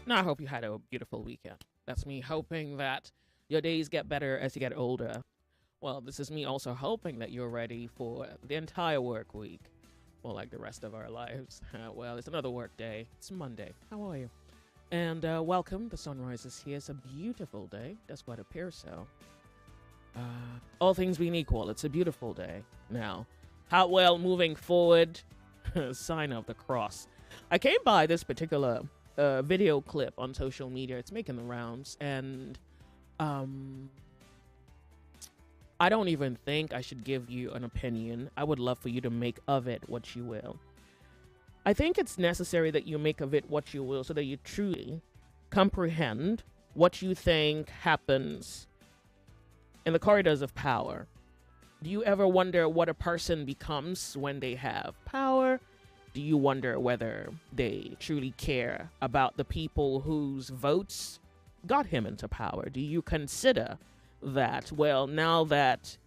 No, I hope you had a beautiful weekend. That's me hoping that your days get better as you get older. Well, this is me also hoping that you're ready for the entire work week. Well, like the rest of our lives. Well, it's another work day. It's Monday. How are you? And welcome. The sunrise is here. It's a beautiful day. That's what appears so. All things being equal, it's a beautiful day. Now, how well moving forward? Sign of the cross. I came by this particular video clip on social media. It's making the rounds, and I don't even think I should give you an opinion. I would love for you to make of it what you will. I think it's necessary that you make of it what you will so that you truly comprehend what you think happens in the corridors of power. Do you ever wonder what a person becomes when they have power? Do you wonder whether they truly care about the people whose votes got him into power? Do you consider that, well, now that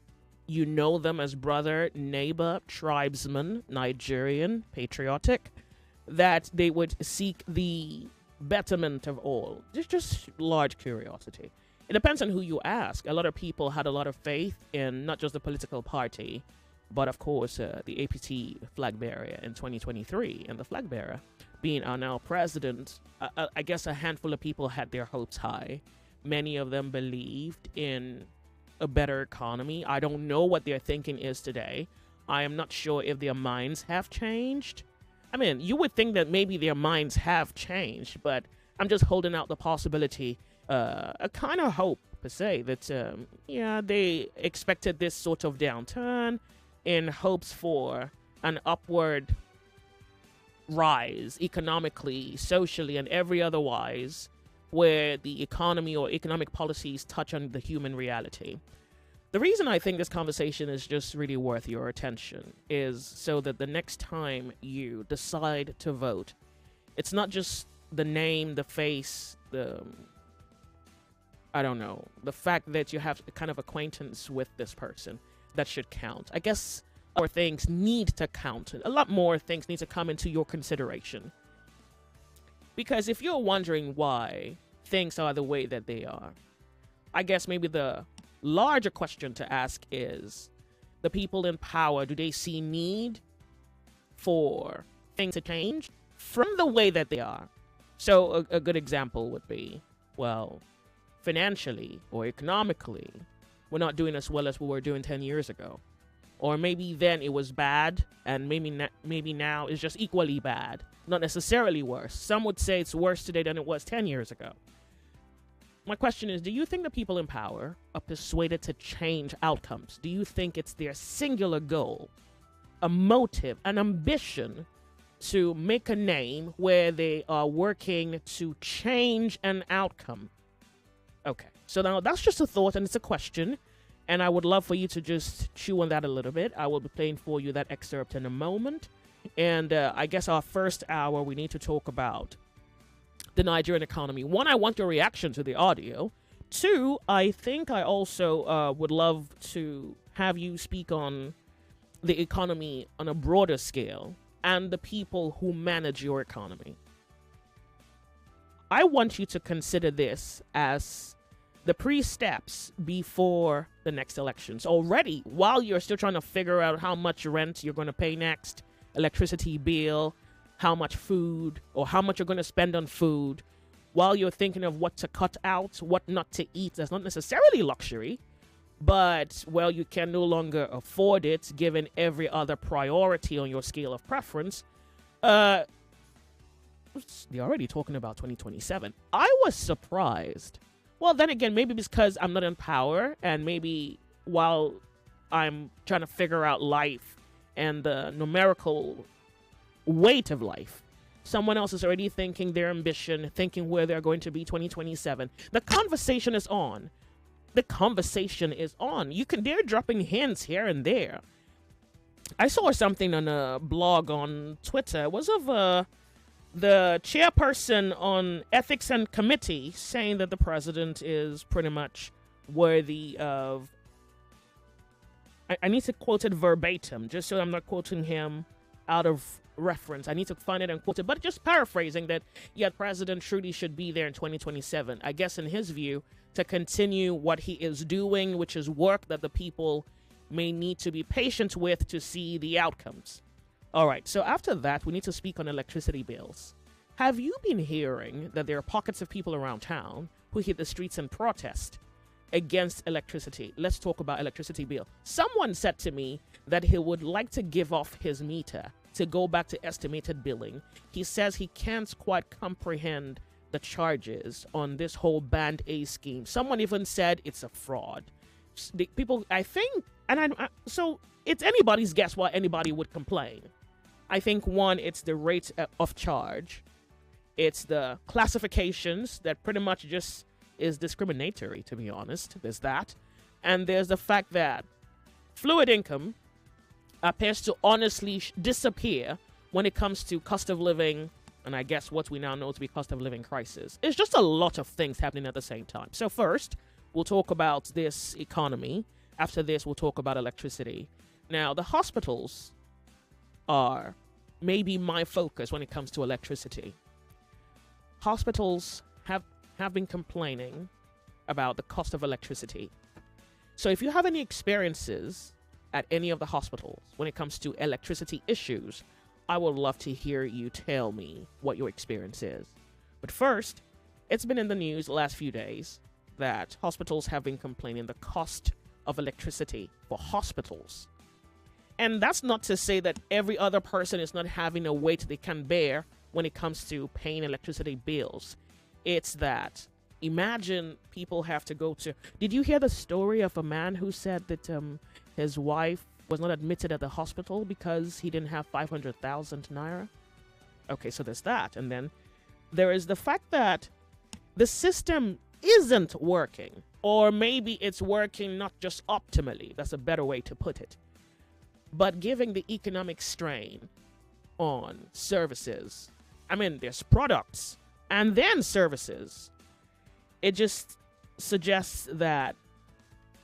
you know them as brother, neighbor, tribesman, Nigerian, patriotic, that they would seek the betterment of all? Just large curiosity. It depends on who you ask. A lot of people had a lot of faith in not just the political party, but of course the APT flag bearer in 2023, and the flag bearer being our now president. I guess a handful of people had their hopes high. Many of them believed in a better economy. I don't know what their thinking is today. I am not sure if their minds have changed. I mean, you would think that maybe their minds have changed, but I'm just holding out the possibility, a kind of hope per se, that they expected this sort of downturn in hopes for an upward rise economically, socially, and every otherwise, where the economy or economic policies touch on the human reality. The reason I think this conversation is just really worth your attention is so that the next time you decide to vote, it's not just the name, the face, the fact that you have a kind of acquaintance with this person that should count. I guess more things need to count. A lot more things need to come into your consideration. Because if you're wondering why things are the way that they are, I guess maybe the larger question to ask is, the people in power, do they see need for things to change from the way that they are? So a good example would be, well, financially or economically, we're not doing as well as we were doing 10 years ago. Or maybe then it was bad, and maybe now it's just equally bad. Not necessarily worse. Some would say it's worse today than it was 10 years ago. My question is, do you think the people in power are persuaded to change outcomes? Do you think it's their singular goal, a motive, an ambition to make a name where they are working to change an outcome? Okay, so now that's just a thought and it's a question. And I would love for you to just chew on that a little bit. I will be playing for you that excerpt in a moment. And I guess our first hour, we need to talk about the Nigerian economy. One, I want your reaction to the audio. Two, I think I also would love to have you speak on the economy on a broader scale and the people who manage your economy. I want you to consider this as the pre-steps before the next elections. Already, while you're still trying to figure out how much rent you're going to pay next, electricity bill, how much food, or how much you're going to spend on food, while you're thinking of what to cut out, what not to eat, that's not necessarily luxury, but, well, you can no longer afford it given every other priority on your scale of preference. They're already talking about 2027. I was surprised. Well, then again, maybe because I'm not in power, and maybe while I'm trying to figure out life and the numerical weight of life, someone else is already thinking their ambition, thinking where they're going to be 2027. The conversation is on. The conversation is on. They're dropping hints here and there. I saw something on a blog on Twitter. It was of the chairperson on ethics and committee saying that the president is pretty much worthy of, I need to quote it verbatim just so I'm not quoting him out of reference. I need to find it and quote it, but just paraphrasing that, yeah, President Trudy should be there in 2027. I guess in his view, to continue what he is doing, which is work that the people may need to be patient with to see the outcomes. All right, so after that, we need to speak on electricity bills. Have you been hearing that there are pockets of people around town who hit the streets and protest against electricity? Let's talk about electricity bill. Someone said to me that he would like to give off his meter to go back to estimated billing. He says he can't quite comprehend the charges on this whole Band A scheme. Someone even said it's a fraud. The people, I think, so it's anybody's guess why anybody would complain. I think one, it's the rate of charge. It's the classifications that pretty much just is discriminatory, to be honest. There's that. And there's the fact that fluid income appears to honestly disappear when it comes to cost of living, and I guess what we now know to be cost of living crisis. It's just a lot of things happening at the same time. So first, we'll talk about this economy. After this, we'll talk about electricity. Now, the hospitals are maybe my focus when it comes to electricity. Hospitals have been complaining about the cost of electricity. So if you have any experiences at any of the hospitals when it comes to electricity issues, I would love to hear you tell me what your experience is. But first, it's been in the news the last few days that hospitals have been complaining the cost of electricity for hospitals. And that's not to say that every other person is not having a weight they can bear when it comes to paying electricity bills. It's that, imagine people have to go to... Did you hear the story of a man who said that his wife was not admitted at the hospital because he didn't have 500,000 naira? Okay, so there's that. And then there is the fact that the system isn't working, or maybe it's working not just optimally. That's a better way to put it. But giving the economic strain on services, I mean, there's products and then services. It just suggests that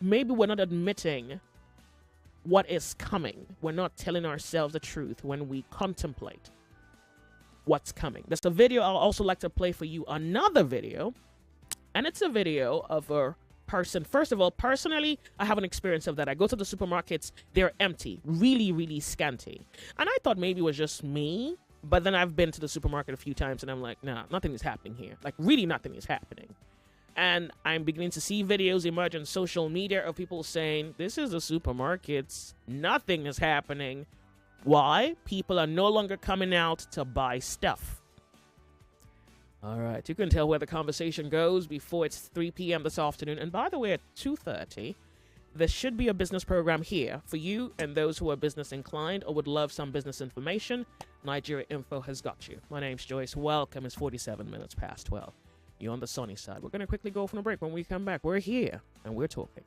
maybe we're not admitting what is coming. We're not telling ourselves the truth when we contemplate what's coming. There's a video I'll also like to play for you, another video, and it's a video of a person. First of all, personally, I have an experience of that. I go to the supermarkets, they're empty, really, really scanty. And I thought maybe it was just me, but then I've been to the supermarket a few times and I'm like, nah, nothing is happening here. Like, really nothing is happening. And I'm beginning to see videos emerge on social media of people saying, this is the supermarkets, nothing is happening. Why? People are no longer coming out to buy stuff. All right, you can tell where the conversation goes before it's 3 p.m. this afternoon. And by the way, at 2:30, there should be a business program here for you and those who are business inclined or would love some business information. Nigeria Info has got you. My name's Joyce. Welcome. It's 47 minutes past 12. You're on the sunny side. We're going to quickly go from a break. When we come back, we're here and we're talking.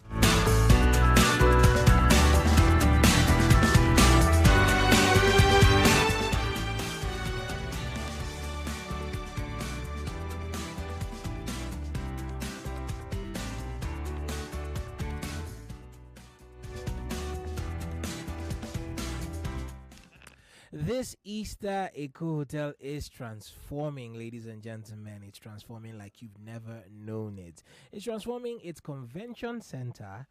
This Easter Eco Hotel is transforming, ladies and gentlemen. It's transforming like you've never known it. It's transforming its convention center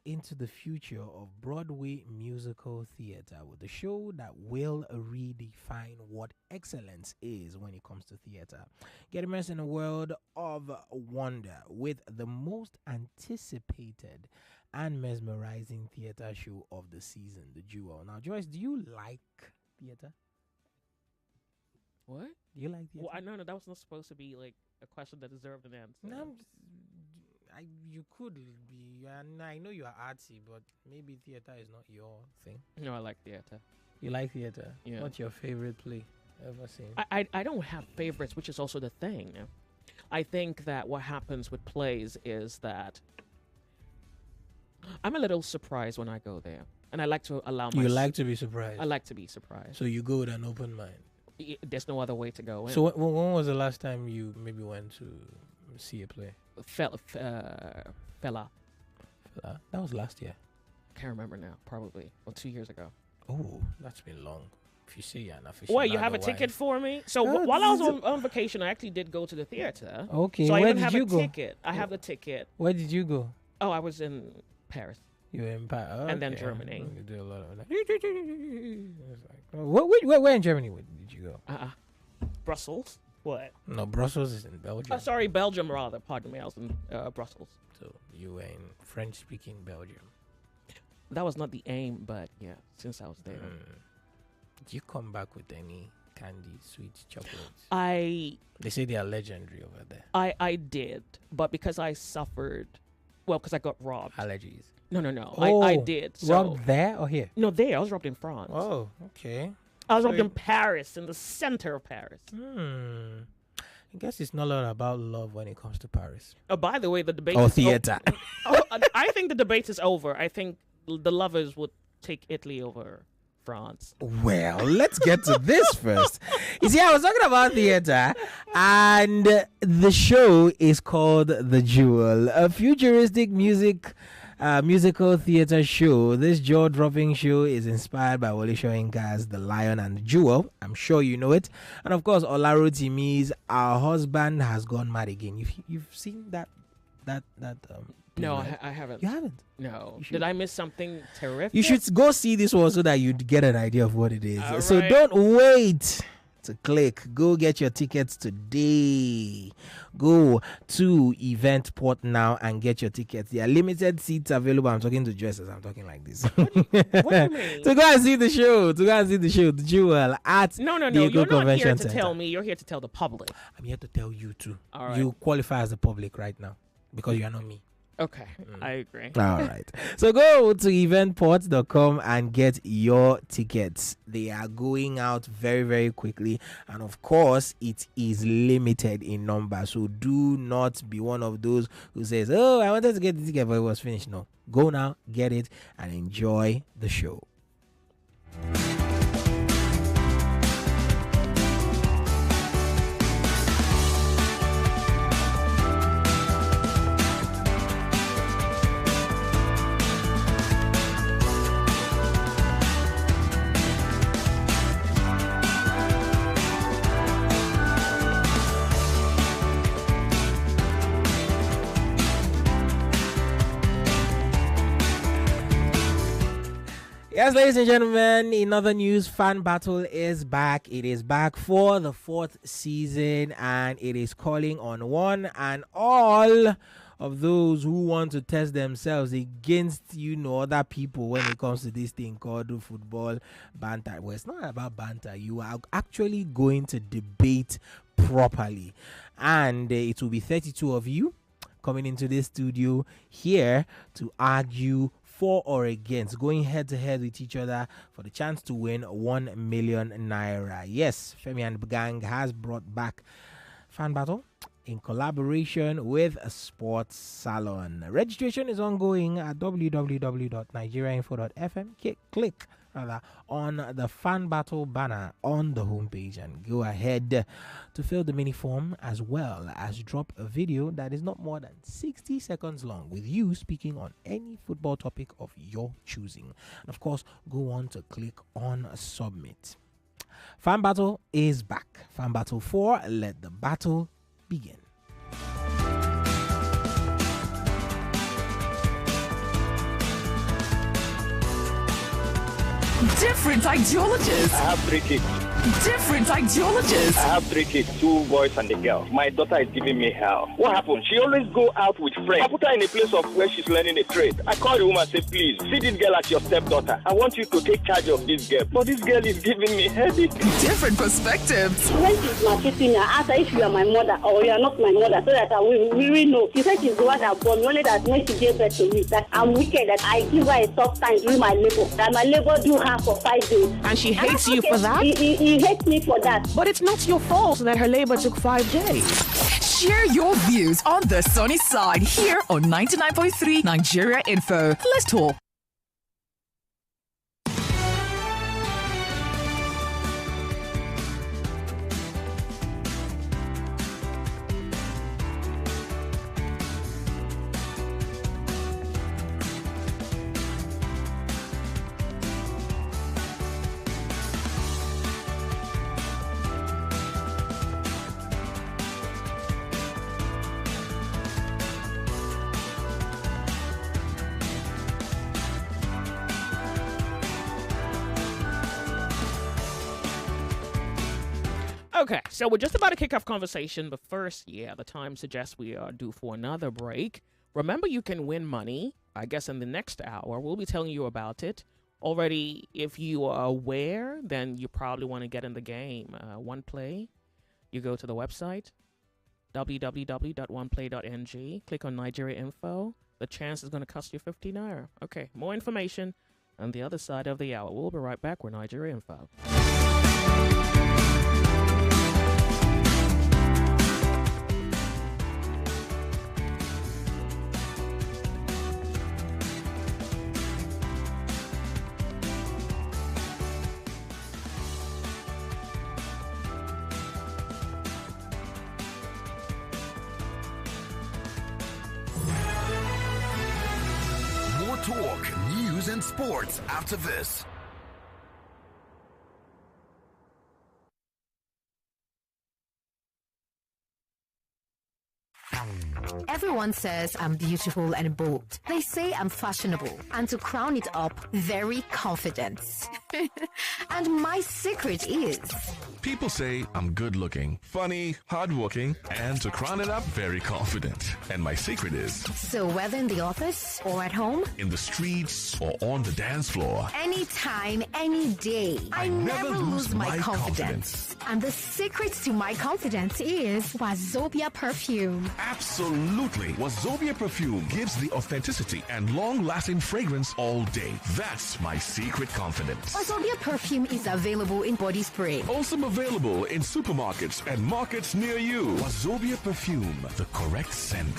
into the future of Broadway musical theater with a show that will redefine what excellence is when it comes to theater. Get immersed in a world of wonder with the most anticipated and mesmerizing theater show of the season, The Jewel. Now, Joyce, do you like theater? What? Do you like theater? Well, no, that was not supposed to be like a question that deserved an answer. No, you could be. And I know you are artsy, but maybe theater is not your thing. No, I like theater. You like theater? Yeah. What's your favorite play ever seen? I don't have favorites, which is also the thing. I think that what happens with plays is that I'm a little surprised when I go there, and I like to allow myself. You like to be surprised? I like to be surprised. So you go with an open mind? There's no other way to go in. So when was the last time you maybe went to see a play? Fella. That was last year. Can't remember now. Probably. Well, 2 years ago. Oh, that's been long. If you say you're an aficionado, What, you have a ticket for me? So while I was on vacation, I actually did go to the theater. Okay, so I where even did have you a go? ticket. I have the ticket. Where did you go? Oh, I was in Paris. You were in Paris. And then Germany. You do a lot of that. Where in Germany did you go? Brussels. What? No, Brussels is in Belgium. Sorry, Belgium rather. Pardon me. I was in Brussels. So you were in French-speaking Belgium. That was not the aim, but yeah, since I was there. Did you come back with any candy, sweets, chocolates? They say they are legendary over there. I did, but because I suffered, because I got robbed. Allergies. No. Oh, I did. So. Robbed there or here? No, there. I was robbed in France. Oh, okay. I was robbed in Paris, in the center of Paris. I guess it's not all about love when it comes to Paris. Oh, by the way, the debate or is theater. I think the debate is over. I think the lovers would take Italy over France. Well, let's get to this first. You see, I was talking about theater, and the show is called The Jewel, a futuristic musical theater show. This jaw-dropping show is inspired by Wole Soyinka's The Lion and the Jewel. I'm sure you know it. And of course, Olaro Timi's Our Husband Has Gone Mad Again. You've seen that no, I haven't. You haven't? No. Did I miss something terrific? You should go see this one so that you'd get an idea of what it is. All so right. don't wait to click. Go get your tickets today. Go to Eventport now and get your tickets. There are limited seats available. I'm talking to Joyce as I'm talking like this. What do you mean? To go and see the show. The Jewel at No. the You're not Convention here to Center. tell me. You're here to tell the public. I'm here to tell you too. All right. You qualify as the public right now because you are not me. Okay, I agree. All right. So go to eventport.com and get your tickets. They are going out very, very quickly. And of course, it is limited in number. So do not be one of those who says, oh, I wanted to get the ticket, but it was finished. No. Go now, get it, and enjoy the show. Yes, ladies and gentlemen, in other news, Fan Battle is back. It is back for the 4th season, and it is calling on one and all of those who want to test themselves against, other people when it comes to this thing called football banter. Well, it's not about banter. You are actually going to debate properly. And it will be 32 of you coming into this studio here to argue for or against, going head to head with each other for the chance to win 1 million naira. Yes, Femi and the gang has brought back Fan Battle in collaboration with a sports salon. Registration is ongoing at www.nigeriainfo.fm. Click on the Fan Battle banner on the homepage and go ahead to fill the mini form, as well as drop a video that is not more than 60 seconds long with you speaking on any football topic of your choosing. And of course, go on to click on submit. Fan Battle is back. Fan Battle 4, let the battle begin. Different ideologies. I have 3 kids. Different ideologies. I have 3 kids, 2 boys and a girl. My daughter is giving me hell. What happened? She always go out with friends. I put her in a place of where she's learning a trade. I call the woman and say, please, see this girl as your stepdaughter. I want you to take charge of this girl. But this girl is giving me headache. Different perspectives. When she's maltreating her, ask her if you are my mother or you are not my mother, so that I will really know. She said she's the one that born me, only that when she gave birth to me, that I'm wicked, that I give her a soft time during my labor, that my labor do her for 5 days. And she hates you for that? He hates me for that. But it's not your fault that her labor took 5 days. Share your views on the sunny side here on 99.3 Nigeria Info. Let's talk. Okay, so we're just about to kick off conversation, but first, the time suggests we are due for another break. Remember, you can win money, I guess, in the next hour. We'll be telling you about it. Already, if you are aware, then you probably want to get in the game. One Play, you go to the website, www.oneplay.ng, click on Nigeria Info. The chance is going to cost you 50 naira. Okay, more information on the other side of the hour. We'll be right back with Nigeria Info. Talk, news, and sports after this. Everyone says I'm beautiful and bold. They say I'm fashionable. And to crown it up, very confident. And my secret is... People say I'm good looking, funny, hardworking, and to crown it up, very confident. And my secret is... So whether in the office or at home, in the streets or on the dance floor, anytime, any day, I never lose my confidence. And the secret to my confidence is Wazobia perfume. Absolutely. Wazobia perfume gives the authenticity and long-lasting fragrance all day. That's my secret confidence. Wazobia perfume is available in body spray. Also available in supermarkets and markets near you. Wazobia perfume, the correct scent.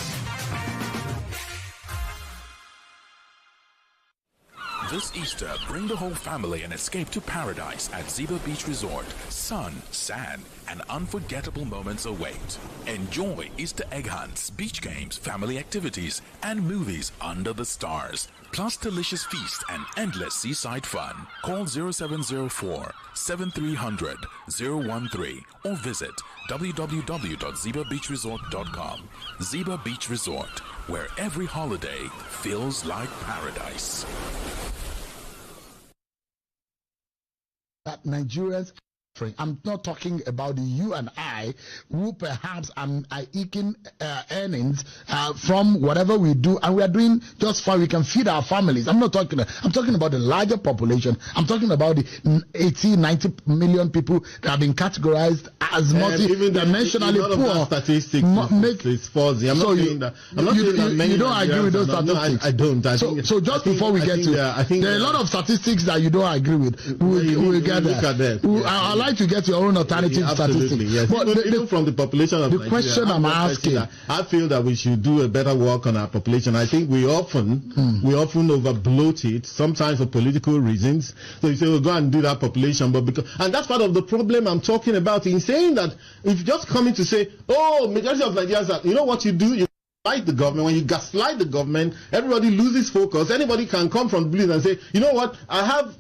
This Easter, bring the whole family and escape to paradise at Ziba Beach Resort. Sun, sand, and unforgettable moments await. Enjoy Easter egg hunts, beach games, family activities, and movies under the stars. Plus delicious feast and endless seaside fun. Call 0704 7300 013 or visit www.zibabeachresort.com. Ziba Beach Resort, where every holiday feels like paradise. That Nigerians, I'm not talking about you and I, who perhaps are eking earnings from whatever we do, and we are doing just fine. We can feed our families. I'm talking about the larger population. I'm talking about the 90 million people that have been categorized as multi-dimensionally poor. Statistics is fuzzy. I'm not saying that. I'm not saying that many. You don't agree with those statistics. I don't. So just before we get to, there are a lot of statistics that you don't agree with. We'll get there. I'd like to get your own alternative statistics. Yes. But even from the population of the question I'm asking, I feel that we should do a better work on our population. I think we often overbloat it, sometimes for political reasons. So you say, we'll go and do that population, and that's part of the problem I'm talking about in saying that if just coming to say, majority of Nigerians, you know what you do? You gaslight the government. When you gaslight the government, everybody loses focus. Anybody can come from the village and say, you know what? I have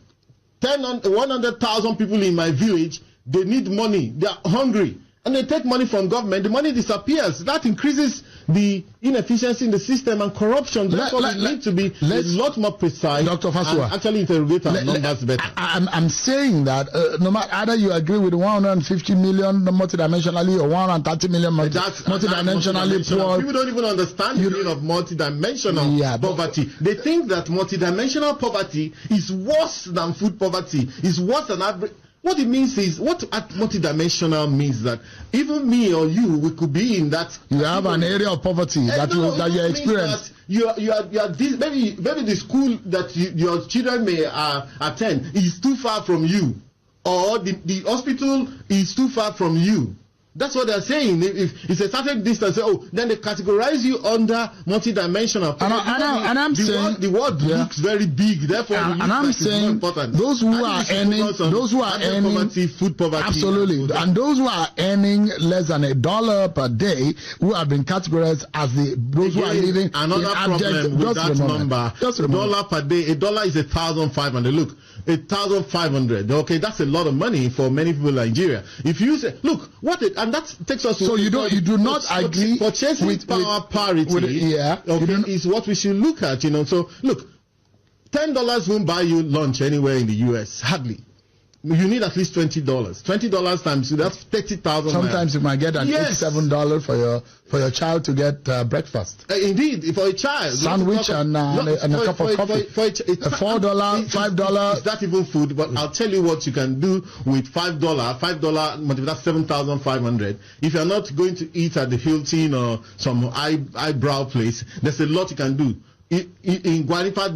100,000 people in my village. They need money. They are hungry. And they take money from government. The money disappears. That increases the inefficiency in the system and corruption. Therefore, we need to be a lot more precise, Dr. Fasua, and actually interrogate our numbers better. I'm saying that no matter either you agree with 150 million multidimensionally or 130 million multidimensionally poor. People don't even understand the meaning of multidimensional poverty. They think that multidimensional poverty is worse than food poverty, is worse than average. What it means is, what multidimensional means that even me or you, we could be in that. You have an area of poverty that you experience. You are maybe the school that your children may attend is too far from you, or the hospital is too far from you. That's what they're saying. If it's a certain distance, then they categorize you under multidimensional. And I'm saying the word looks very big. Therefore, I'm saying those who are earning poverty, food poverty, absolutely, and those who are earning less than $1 per day, who have been categorized as those who are living another problem with that number. $1 per day. $1 is 1,500. Look. 1,500. Okay, that's a lot of money for many people in Nigeria. If you say, look, and that takes us to. So you do not agree purchasing with power parity. Is what we should look at. So look, $10 won't buy you lunch anywhere in the US. Hardly. you need at least $20. $20 times that's 30,000. Sometimes you might get an $87 for your child to get breakfast. Indeed, for a child, sandwich and a cup of coffee. $4, $5. Is that even food? But I'll tell you what you can do with $5. $5 multiplied, that's 7,500. If you're not going to eat at the Hilton or some eyebrow place, there's a lot you can do. In Guanipa,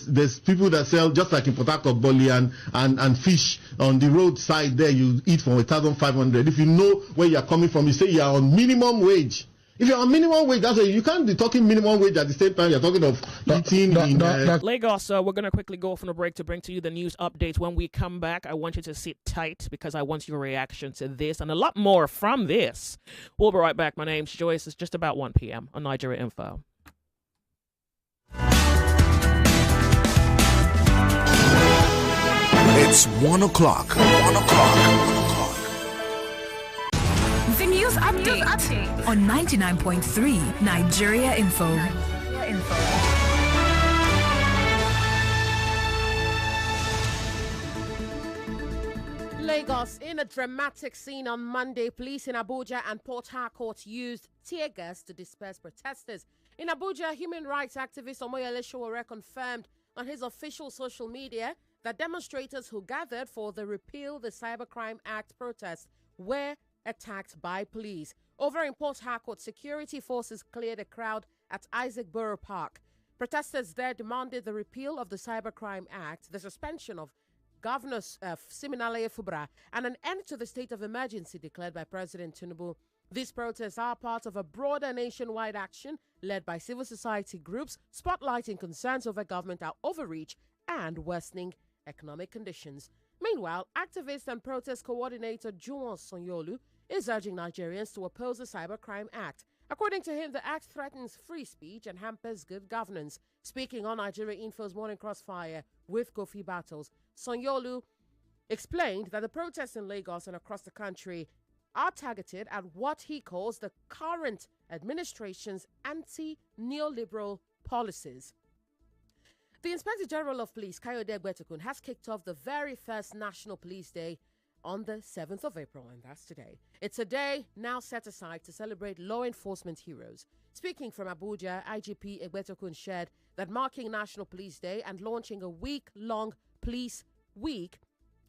there's people that sell, just like in Port Harcourt, Bolly and fish on the roadside there. You eat for 1,500. If you know where you're coming from, you say you're on minimum wage. If you're on minimum wage, that's why you can't be talking minimum wage at the same time you're talking of eating in Lagos. We're going to quickly go off on a break to bring to you the news updates. When we come back, I want you to sit tight because I want your reaction to this and a lot more from this. We'll be right back. My name's Joyce. It's just about 1 p.m. on Nigeria Info. It's 1 o'clock. 1 o'clock. The news update on 99.3 Nigeria Info. Lagos, in a dramatic scene on Monday, police in Abuja and Port Harcourt used tear gas to disperse protesters. In Abuja, human rights activist Omoyele Sowore confirmed on his official social media that demonstrators who gathered for the Repeal the Cybercrime Act protest were attacked by police. Over in Port Harcourt, security forces cleared a crowd at Isaac Borough Park. Protesters there demanded the repeal of the Cybercrime Act, the suspension of Governor Siminalayi Fubara, and an end to the state of emergency declared by President Tinubu. These protests are part of a broader nationwide action led by civil society groups spotlighting concerns over government overreach and worsening economic conditions. Meanwhile, activist and protest coordinator Joyce Onyemuwa is urging Nigerians to oppose the Cybercrime Act. According to him, the act threatens free speech and hampers good governance. Speaking on Nigeria Info's Morning Crossfire with Kofi Battles, Onyemuwa explained that the protests in Lagos and across the country are targeted at what he calls the current administration's anti-neoliberal policies. The Inspector General of Police, Kayode Egbetekun, has kicked off the very first National Police Day on the 7th of April, and that's today. It's a day now set aside to celebrate law enforcement heroes. Speaking from Abuja, IGP Egbetekun shared that marking National Police Day and launching a week-long police week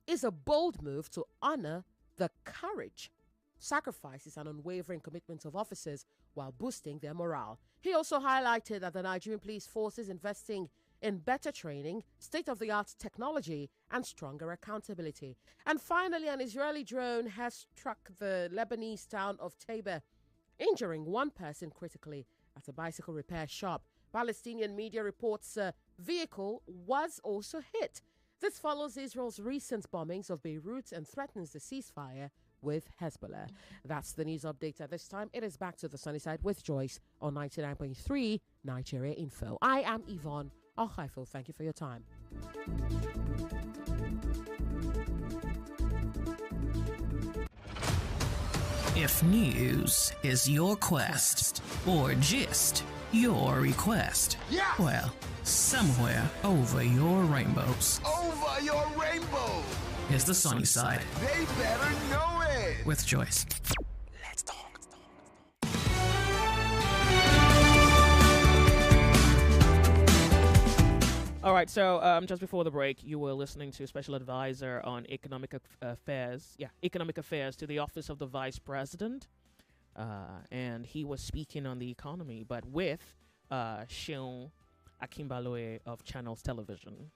is a bold move to honor the courage, sacrifices, and unwavering commitment of officers while boosting their morale. He also highlighted that the Nigerian police force is investing in better training, state-of-the-art technology, and stronger accountability. And finally, an Israeli drone has struck the Lebanese town of Tabor, injuring one person critically at a bicycle repair shop. Palestinian media reports a vehicle was also hit. This follows Israel's recent bombings of Beirut and threatens the ceasefire with Hezbollah. That's the news update at this time. It is back to the sunny side with Joyce on 99.3 Nigeria Info. I am Yvonne Alhaifel. Thank you for your time. If news is your quest, or gist your request, well, somewhere over your rainbows. Over your rainbow. Is the sunny side. They better know it. With Joyce. Let's talk. All right, so just before the break, you were listening to Special Advisor on Economic Affairs. Economic Affairs to the Office of the Vice President. And he was speaking on the economy, but with Seun Akinbaloye of Channels Television.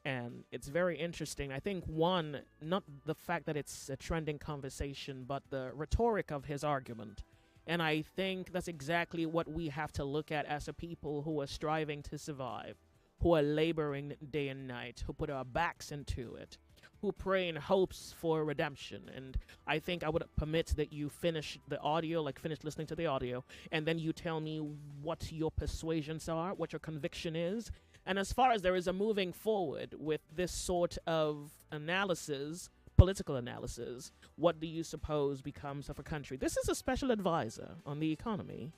And it's very interesting. I think, one, not the fact that it's a trending conversation, but the rhetoric of his argument. And I think that's exactly what we have to look at as a people who are striving to survive, who are laboring day and night, who put our backs into it, who pray in hopes for redemption. And I think I would permit that you finish the audio, finish listening to the audio, and then you tell me what your persuasions are, what your conviction is. And as far as there is a moving forward with this sort of analysis, political analysis, what do you suppose becomes of a country? This is a special advisor on the economy.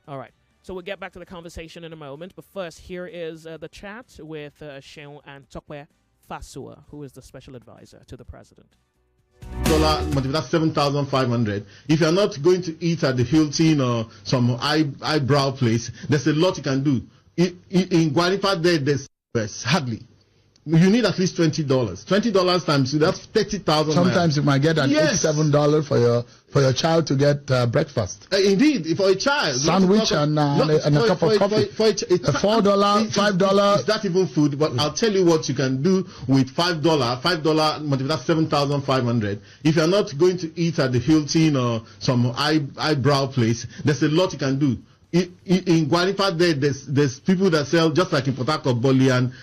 All right. So we'll get back to the conversation in a moment. But first, here is the chat with Seun and Tokwe Fasua, who is the special advisor to the president. That's 7,500. If you're not going to eat at the Hilton or some eyebrow place, there's a lot you can do. In Guanipa, there's hardly. You need at least $20. $20 times that's 30,000. Sometimes you might get an $87 for your child to get breakfast. Indeed, for a child, sandwich and a cup of coffee. $4, $5. Is that even food? But I'll tell you what you can do with $5. $5, that's 7,500. If you're not going to eat at the Hilton or some eyebrow place, there's a lot you can do. In Guanipa, there's people that sell, just like in Port Harcourt, Bolly and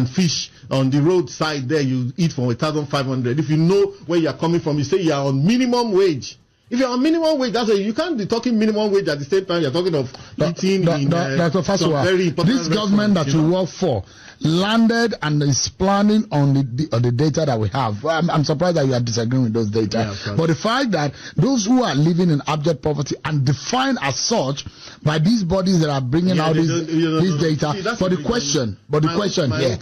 fish on the roadside there. You eat for 1,500. If you know where you're coming from, you say you're on minimum wage. If you're on minimum wage, that's why you can't be talking minimum wage at the same time you're talking of eating Dr. Fasua, this government that you work for landed and is planning on the data that we have. I'm surprised that you are disagreeing with those data. Yeah, but the fact that those who are living in abject poverty and defined as such by these bodies that are bringing out this data. See, but the question here,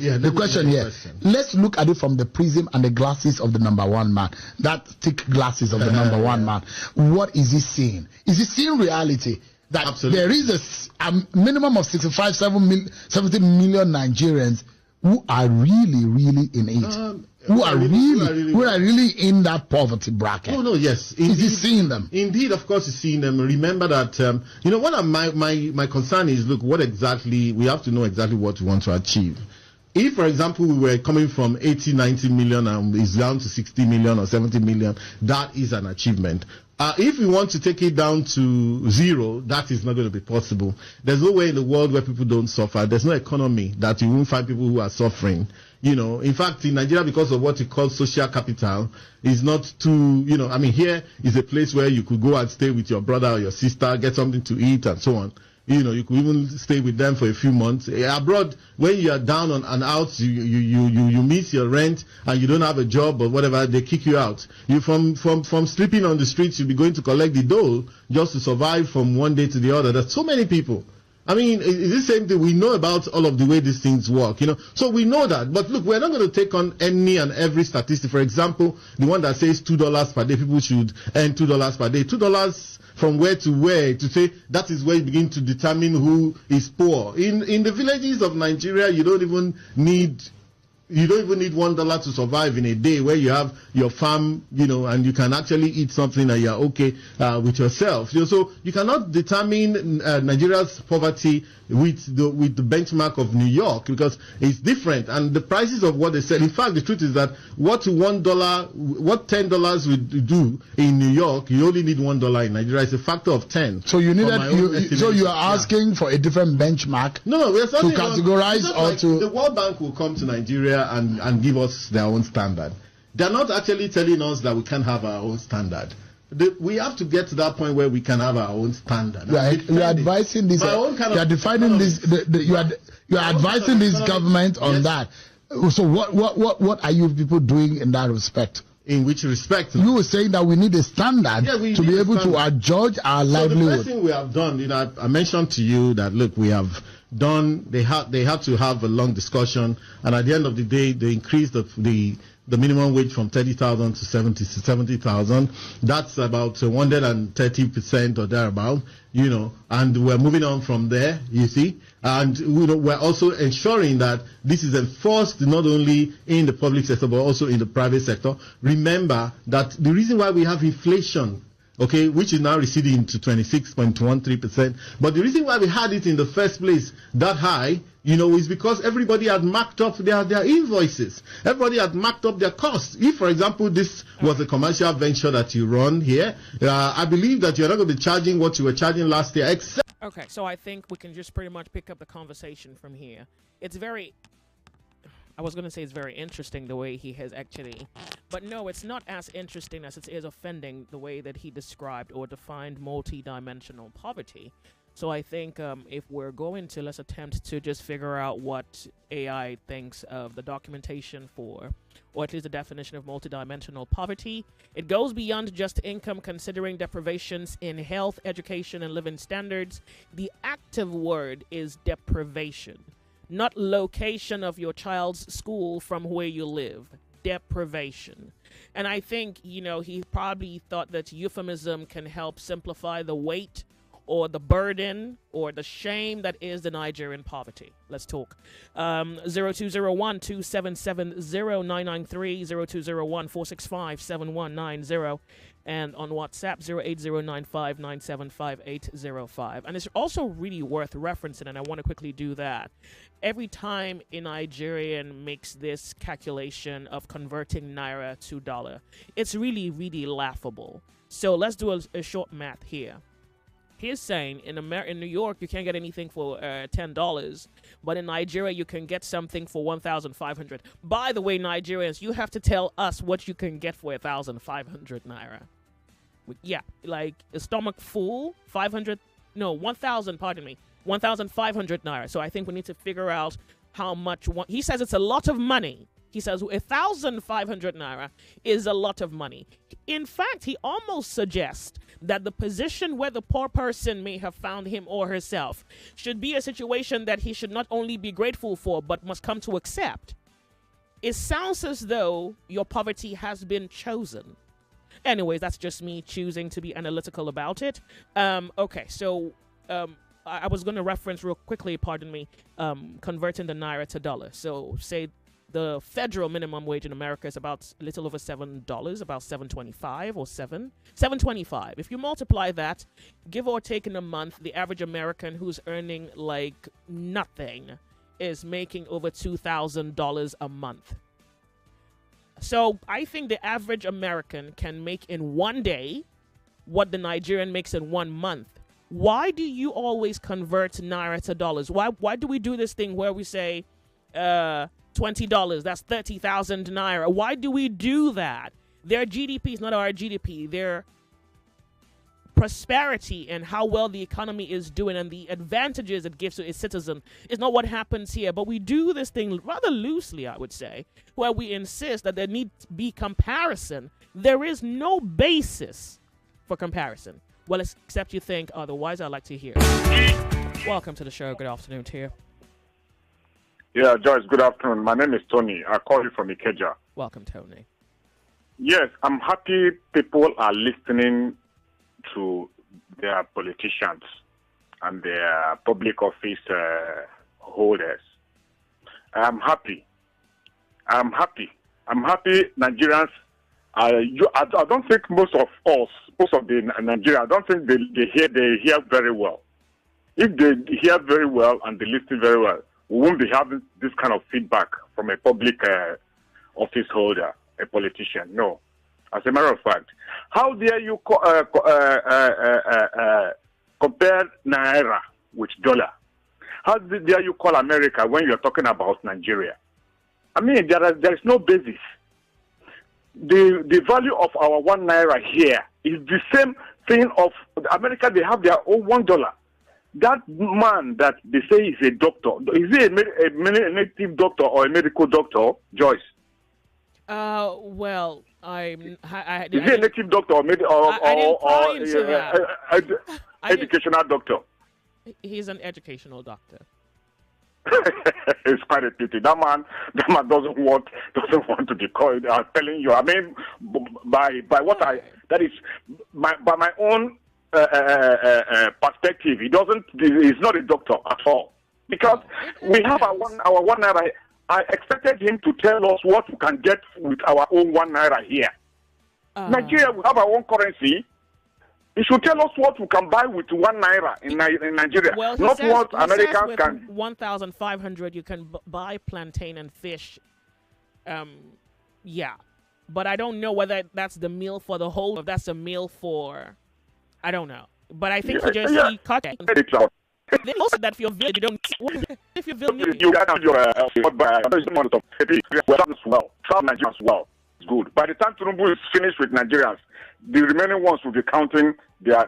let's look at it from the prism and the glasses of the number one man. That thick glasses of the number one man. What is he seeing? Is he seeing reality? That Absolutely. There is a minimum of 70 million Nigerians who are really in it. Who are really in that poverty bracket. Oh no, yes. Indeed, is he seeing them? Indeed, of course, he's seeing them. Remember that one of my concern is, look, what exactly we have to know exactly what we want to achieve. If, for example, we were coming from 80, 90 million and it's down to 60 million or 70 million, that is an achievement. If we want to take it down to zero, that is not going to be possible. There's no way in the world where people don't suffer. There's no economy that you won't find people who are suffering. In fact, in Nigeria, because of what you call social capital, is not too, here is a place where you could go and stay with your brother or your sister, get something to eat and so on. You could even stay with them for a few months. Abroad, when you are down and out, you miss your rent and you don't have a job or whatever, they kick you out. You from sleeping on the streets, you'll be going to collect the dole just to survive from one day to the other. There's so many people. I mean, it's the same thing. We know about all of the way these things work, So we know that. But look, we're not going to take on any and every statistic. For example, the one that says $2 per day, people should earn $2 per day. $2 from where to where, to say that is where you begin to determine who is poor. In the villages of Nigeria, you don't even need $1 to survive in a day, where you have your farm, and you can actually eat something and you're okay with yourself. So you cannot determine Nigeria's poverty with the benchmark of New York, because it's different, and the prices of what they sell. In fact, the truth is that what $10 would do in New York, you only need $1 in Nigeria. It's a factor of 10. So you are asking for a different benchmark? No, we're to categorize or to. The World Bank will come to Nigeria and give us their own standard. They're not actually telling us that we can't have our own standard. We have to get to that point where we can have our own standard. You are advising this. You are defining this. You are advising this government on that. So what are you people doing in that respect? In which respect? You were saying that we need a standard to be able to adjudge our livelihood. The first thing we have done, I mentioned to you that, look, we have done. They had to have a long discussion, and at the end of the day, they increased the minimum wage from 30,000 to 70,000. That's about 130% or thereabout, and we're moving on from there, you see. And we're also ensuring that this is enforced not only in the public sector but also in the private sector. Remember that the reason why we have inflation, which is now receding to 26.13%, but the reason why we had it in the first place that high, is because everybody had marked up their invoices. Everybody had marked up their costs. If, for example, this was a commercial venture that you run here, I believe that you're not going to be charging what you were charging last year, except... Okay, so I think we can just pretty much pick up the conversation from here. I was going to say it's very interesting the way he has actually... But no, it's not as interesting as it is offending the way that he described or defined multi-dimensional poverty. So I think if we're going to, let's attempt to just figure out what AI thinks of the documentation for, or at least the definition of multidimensional poverty. It goes beyond just income, considering deprivations in health, education, and living standards. The active word is deprivation. not location of your child's school from where you live. Deprivation. And I think, he probably thought that euphemism can help simplify the weight or the burden or the shame that is the Nigerian poverty. Let's talk. 0201-277-0993, 0201-465-7190, and on WhatsApp 08095975805. And it's also really worth referencing, and I want to quickly do that. Every time a Nigerian makes this calculation of converting naira to dollar, it's really, really laughable. So let's do a short math here. He's saying in New York, you can't get anything for $10, but in Nigeria, you can get something for 1,500. By the way, Nigerians, you have to tell us what you can get for 1,500 naira. Yeah, like a stomach full, 1,000, pardon me, 1,500 naira. So I think we need to figure out how much. He says it's a lot of money. He says 1,500 naira is a lot of money. In fact, he almost suggests that the position where the poor person may have found him or herself should be a situation that he should not only be grateful for, but must come to accept. It sounds as though your poverty has been chosen. Anyways, that's just me choosing to be analytical about it. Okay, so I was going to reference real quickly, converting the naira to dollar. So say the federal minimum wage in America is about a little over $7, about $7.25 or $7.25. If you multiply that, give or take in a month, the average American who's earning like nothing is making over $2,000 a month. So I think the average American can make in one day what the Nigerian makes in 1 month. Why do you always convert naira to dollars? Why do we do this thing where we say $20, that's 30,000 naira? Why do we do that? Their GDP is not our GDP. Their prosperity and how well the economy is doing and the advantages it gives to its citizen is not what happens here. But we do this thing rather loosely, I would say, where we insist that there need to be comparison. There is no basis for comparison. Well, except you think otherwise. I'd like to hear. Welcome to the show. Good afternoon to you. Yeah, Joyce, good afternoon. My name is Tony. I call you from Ikeja. Welcome, Tony. Yes, I'm happy people are listening to their politicians and their public office holders. I'm happy. Nigerians, I don't think most of the Nigerians, I don't think they hear very well. If they hear very well and they listen very well, we won't be having this kind of feedback from a public office holder, a politician. No. As a matter of fact, how dare you compare naira with dollar? How dare you call America when you're talking about Nigeria? I mean, there is no basis. The value of our 1 naira here is the same thing of America. They have their own $1. That man that they say is a doctor, is he a native doctor or a medical doctor, Joyce? Well, is he a native doctor or educational doctor? He's an educational doctor. It's quite a pity. That man doesn't want to be called. I'm telling you. I mean, by what that is by my own perspective, he's not a doctor at all, because we have our 1 naira. I expected him to tell us what we can get with our own 1 naira here. Nigeria, we have our own currency. He should tell us what we can buy with 1 naira in Nigeria, well, not what Americans can. 1,500, you can buy plantain and fish. Yeah, but I don't know whether that's the meal for the whole. If that's a meal for. I don't know, but I think he cut it. They also that if you're village, you don't. If you're village, you got your well. South Nigerians well. It's good. By the time Tinubu is finished with Nigerians, the remaining ones will be counting their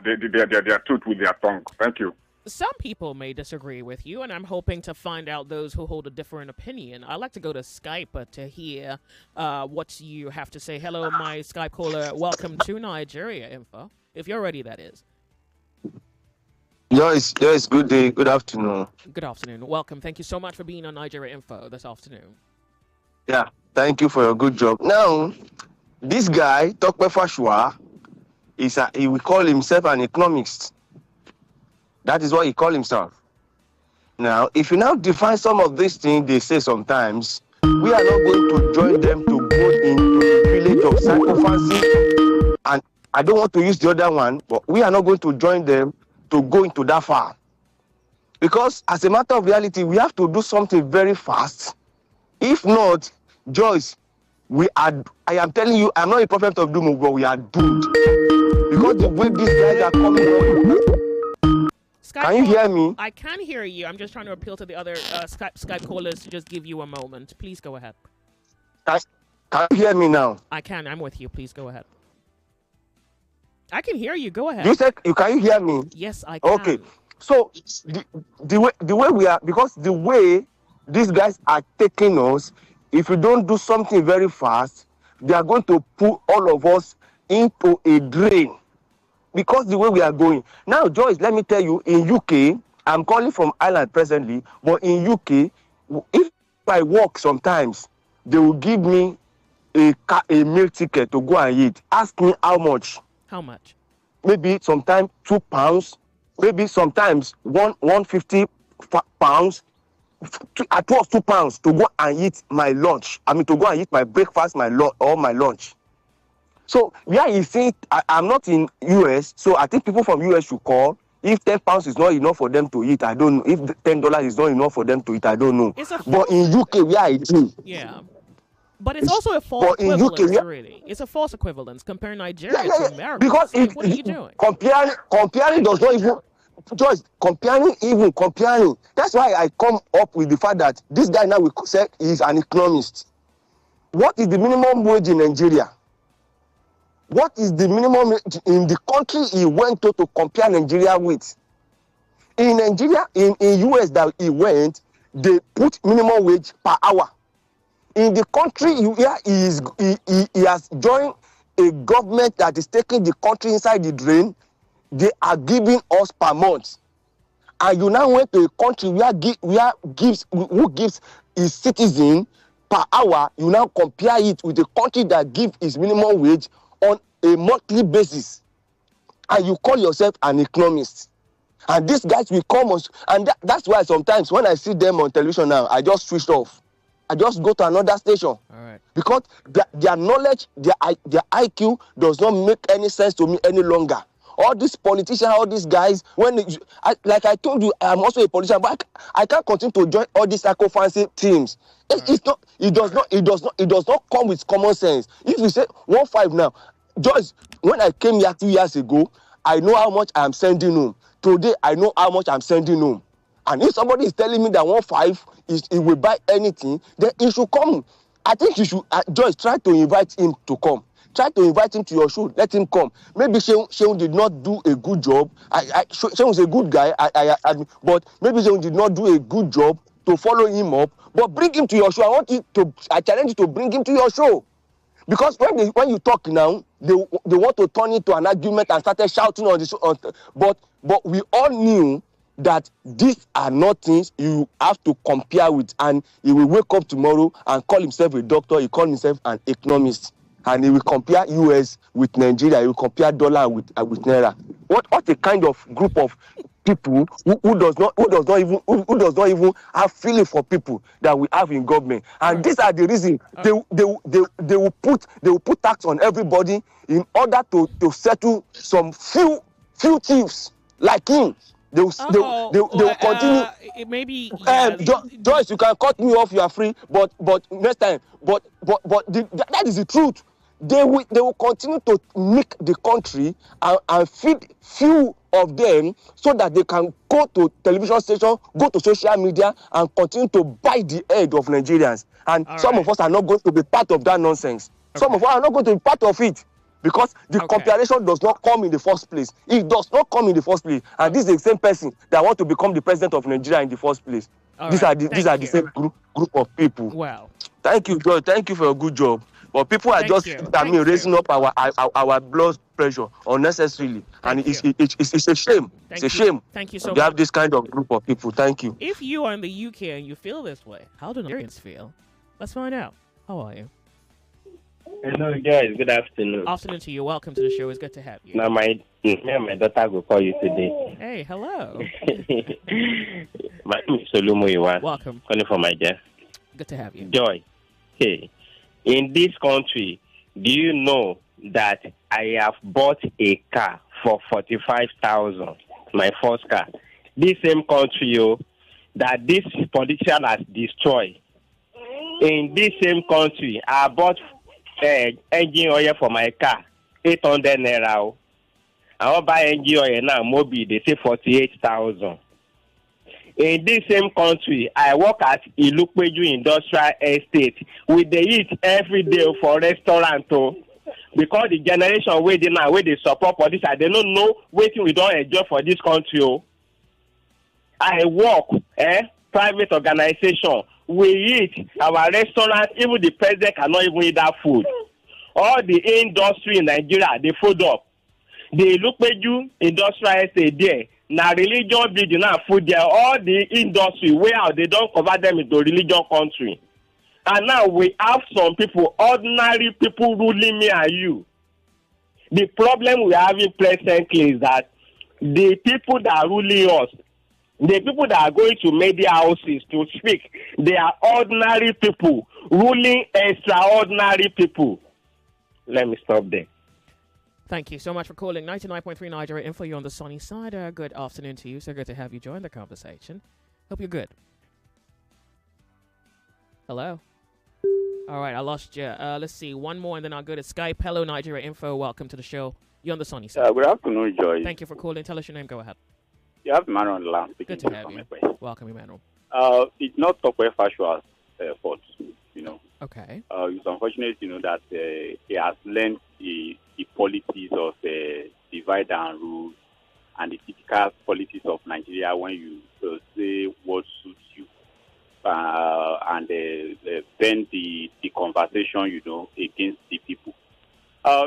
tooth with their tongue. Thank you. Some people may disagree with you, and I'm hoping to find out those who hold a different opinion. I'd like to go to Skype to hear what you have to say. Hello, my Skype caller. Welcome to Nigeria Info. If you're ready, that is. Yeah, Joyce, good day, good afternoon. Good afternoon. Welcome. Thank you so much for being on Nigeria Info this afternoon. Yeah, thank you for your good job. Now, this guy, Tokpe Fashua, he will call himself an economist. That is what he call himself. Now, if you now define some of these things they say sometimes, we are not going to join them to go into the village of psychophancy. And I don't want to use the other one, but we are not going to join them to go into that far. Because as a matter of reality, we have to do something very fast. If not, Joyce, I am telling you, I'm not a prophet of doom, but we are doomed. Because the way these guys are coming, can you hear me? I can hear you. I'm just trying to appeal to the other Skype callers to just give you a moment. Please go ahead. Can you hear me now? I can. I'm with you. Please go ahead. I can hear you. Go ahead. You said can you hear me? Yes, I can. Okay. So the way we are, because the way these guys are taking us, if you don't do something very fast, they are going to put all of us into a drain. Because the way we are going. Now, Joyce, let me tell you, in UK, I'm calling from Ireland presently, but in UK, if I work sometimes, they will give me a meal ticket to go and eat. Ask me how much. How much? Maybe sometimes £2, maybe sometimes 150 pounds. At most £2 to go and eat my lunch. I mean, to go and eat my breakfast, my lunch. So where you see, I'm not in US, so I think people from US should call. If £10 is not enough for them to eat, I don't know. If $10 is not enough for them to eat, I don't know. But in UK, where I do. Yeah. But it's also a false equivalence, really. It's a false equivalence comparing Nigeria to America. Because what are you doing? Comparing does not even... Just comparing. That's why I come up with the fact that this guy now will say he's an economist. What is the minimum wage in Nigeria? What is the minimum wage in the country he went to compare Nigeria with? In Nigeria, in US that he went, they put minimum wage per hour. In the country where he has joined a government that is taking the country inside the drain, they are giving us per month. And you now went to a country who gives his citizen per hour, you now compare it with a country that gives his minimum wage on a monthly basis. And you call yourself an economist. And these guys will come us, and that's why sometimes when I see them on television now, I just switch off. I just go to another station. All right. Because their knowledge, their IQ does not make any sense to me any longer. All these politicians, all these guys, like I told you, I'm also a politician, but I can't continue to join all these psycho-fancy teams. It does not come with common sense. If you say 1.5 now, Joyce, when I came here 2 years ago, I know how much I'm sending home. Today, I know how much I'm sending home. And if somebody is telling me that 1.5 he will buy anything, then he should come. I think you should, Joyce, try to invite him to come. Try to invite him to your show. Let him come. Maybe Sheung did not do a good job. Sheung is a good guy, but maybe Sheung did not do a good job to follow him up. But bring him to your show. I challenge you to bring him to your show. Because when you talk now, they want to turn it to an argument and started shouting on this. But we all knew that these are not things you have to compare with. And he will wake up tomorrow and call himself a doctor. He call himself an economist. And he will compare US with Nigeria. He will compare dollar with naira. What a kind of group of people who does not even have feeling for people that we have in government. And these are the reasons they will put tax on everybody in order to settle some few thieves like him. They will continue. Maybe Joyce, you can cut me off. You are free. But next time. But that is the truth. They will continue to make the country and feed few of them so that they can go to television station, go to social media, and continue to buy the head of Nigerians. And some of us are not going to be part of that nonsense. Okay. Some of us are not going to be part of it. Because the comparison does not come in the first place. It does not come in the first place. And this is the same person that want to become the president of Nigeria in the first place. These are the same group of people. Wow. Thank you, Joy. Thank you for your good job. But people are Thank just, you. raising up our blood pressure unnecessarily, and it's a shame. It's a shame. Thank you so we much. have this kind of group of people. Thank you. If you are in the UK and you feel this way, how do Nigerians feel? Let's find out. How are you? Hello, guys. Good afternoon. Afternoon to you. Welcome to the show. It's good to have you. Now, my daughter will call you today. Hey, hello. My name is Onyemuwa. Welcome. Calling for my dear. Good to have you. Joy. Hey, in this country, do you know that I have bought a car for 45,000? My first car. This same country, that this politician has destroyed. In this same country, I bought engine oil for my car, 800 naira. I want buy engine oil now, Mobi, they say 48,000. In this same country, I work at Ilukpeju Industrial Estate with the heat every day for restaurant. Because the generation where they support for this, they don't know waiting we don't enjoy for this country. I work, private organization. We eat our restaurant, even the president cannot even eat that food. All the industry in Nigeria, they food up. The Ilukpeju Industrial Estate there. Now religion building now food there, all the industry where they don't cover them into religion country. And now we have some people, ordinary people ruling me and you. The problem we are having presently is that the people that are ruling us, the people that are going to media houses to speak, they are ordinary people ruling extraordinary people. Let me stop there. Thank you so much for calling 99.3 Nigeria Info. You're on the sunny side. Good afternoon to you. So good to have you join the conversation. Hope you're good. Hello. All right, I lost you. Let's see. One more and then I'll go to Skype. Hello, Nigeria Info. Welcome to the show. You're on the sunny side. Good afternoon, Joy. Thank you for calling. Tell us your name. Go ahead. You have Emmanuel on the line. Good to have you. Welcome, Emmanuel. It's not Tokwe Fashua's fault, Okay. It's unfortunate, that he has learned the policies of divide and rule and the typical policies of Nigeria when you say what suits you and bend the conversation, against the people.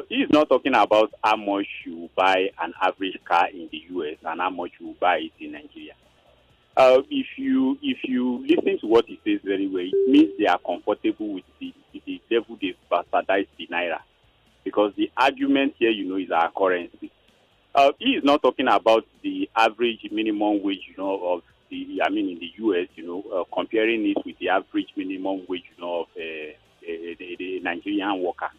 He's not talking about how much you buy an average car in the US and how much you buy it in Nigeria. If you listen to what he says very well, it means they are comfortable with the level they bastardize the naira, because the argument here, is our currency. He is not talking about the average minimum wage, of in the US, comparing it with the average minimum wage, of the Nigerian worker.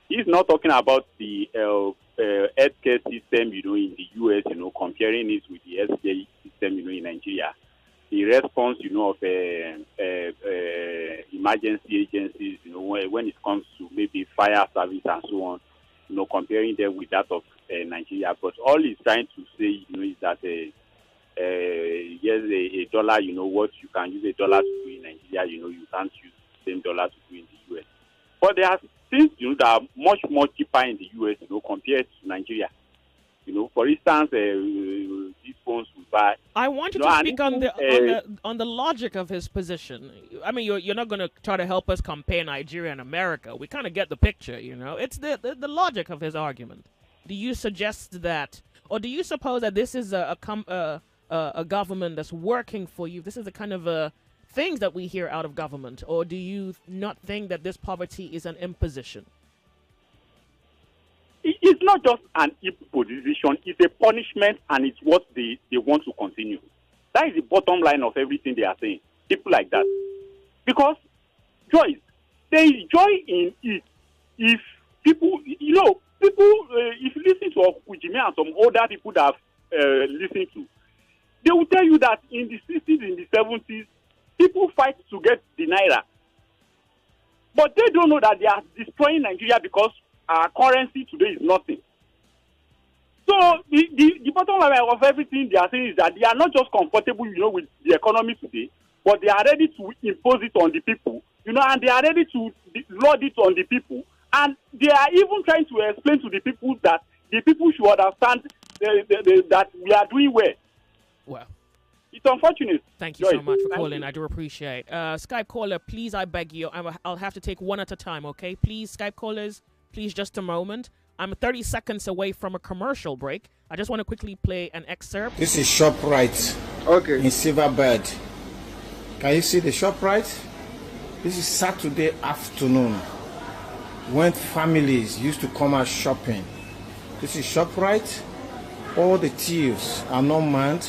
He's not talking about the healthcare system, in the US, comparing it with the healthcare system, in Nigeria. The response, of emergency agencies, when it comes to maybe fire service and so on, comparing them with that of Nigeria. But all he's trying to say, is that yes, a dollar, what you can use a dollar to do in Nigeria, you can't use the same dollar to do in the US. But there are things, that are much more cheaper in the US, compared to Nigeria. For instance, these phones we buy. I want you to speak on the logic of his position. I mean, you're not going to try to help us compare Nigeria and America. We kind of get the picture, It's the logic of his argument. Do you suggest that, or do you suppose that this is a government that's working for you? This is the kind of things that we hear out of government, or do you not think that this poverty is an imposition? It's not just an imposition, it's a punishment, and it's what they want to continue. That is the bottom line of everything they are saying. People like that. Because, Joyce, there is joy in it. If people, if you listen to Okujime and some older people that have listened to, they will tell you that in the 60s, in the 70s, people fight to get the naira. But they don't know that they are destroying Nigeria because our currency today is nothing. So the bottom line of everything they are saying is that they are not just comfortable, with the economy today, but they are ready to impose it on the people, and they are ready to load it on the people. And they are even trying to explain to the people that the people should understand that we are doing well. Well, it unfortunate. Thank you so much for calling. I do appreciate. Skype caller, please, I beg you. I'll have to take one at a time, okay? Please, Skype callers, please, just a moment. I'm 30 seconds away from a commercial break. I just want to quickly play an excerpt. This is ShopRite. Okay. In Silverbird. Can you see the ShopRite? This is Saturday afternoon when families used to come out shopping. This is ShopRite. All the tills are not manned.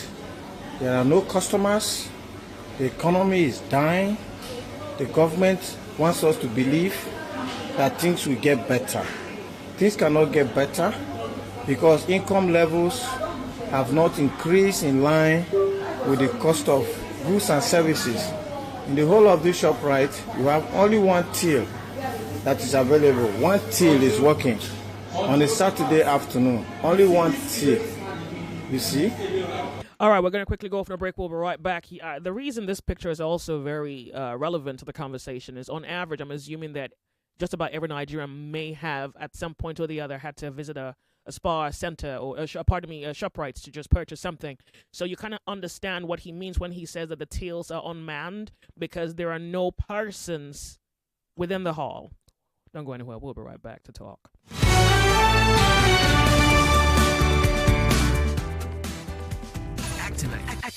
There are no customers. The economy is dying. The government wants us to believe that things will get better. Things cannot get better because income levels have not increased in line with the cost of goods and services. In the whole of this ShopRite, you have only one till that is available. One till is working on a Saturday afternoon. Only one till. You see? All right, we're going to quickly go for a break. We'll be right back. The reason this picture is also very relevant to the conversation is, on average, I'm assuming that just about every Nigerian may have, at some point or the other, had to visit a spa center or, ShopRites to just purchase something. So you kind of understand what he means when he says that the tills are unmanned because there are no persons within the hall. Don't go anywhere. We'll be right back to talk.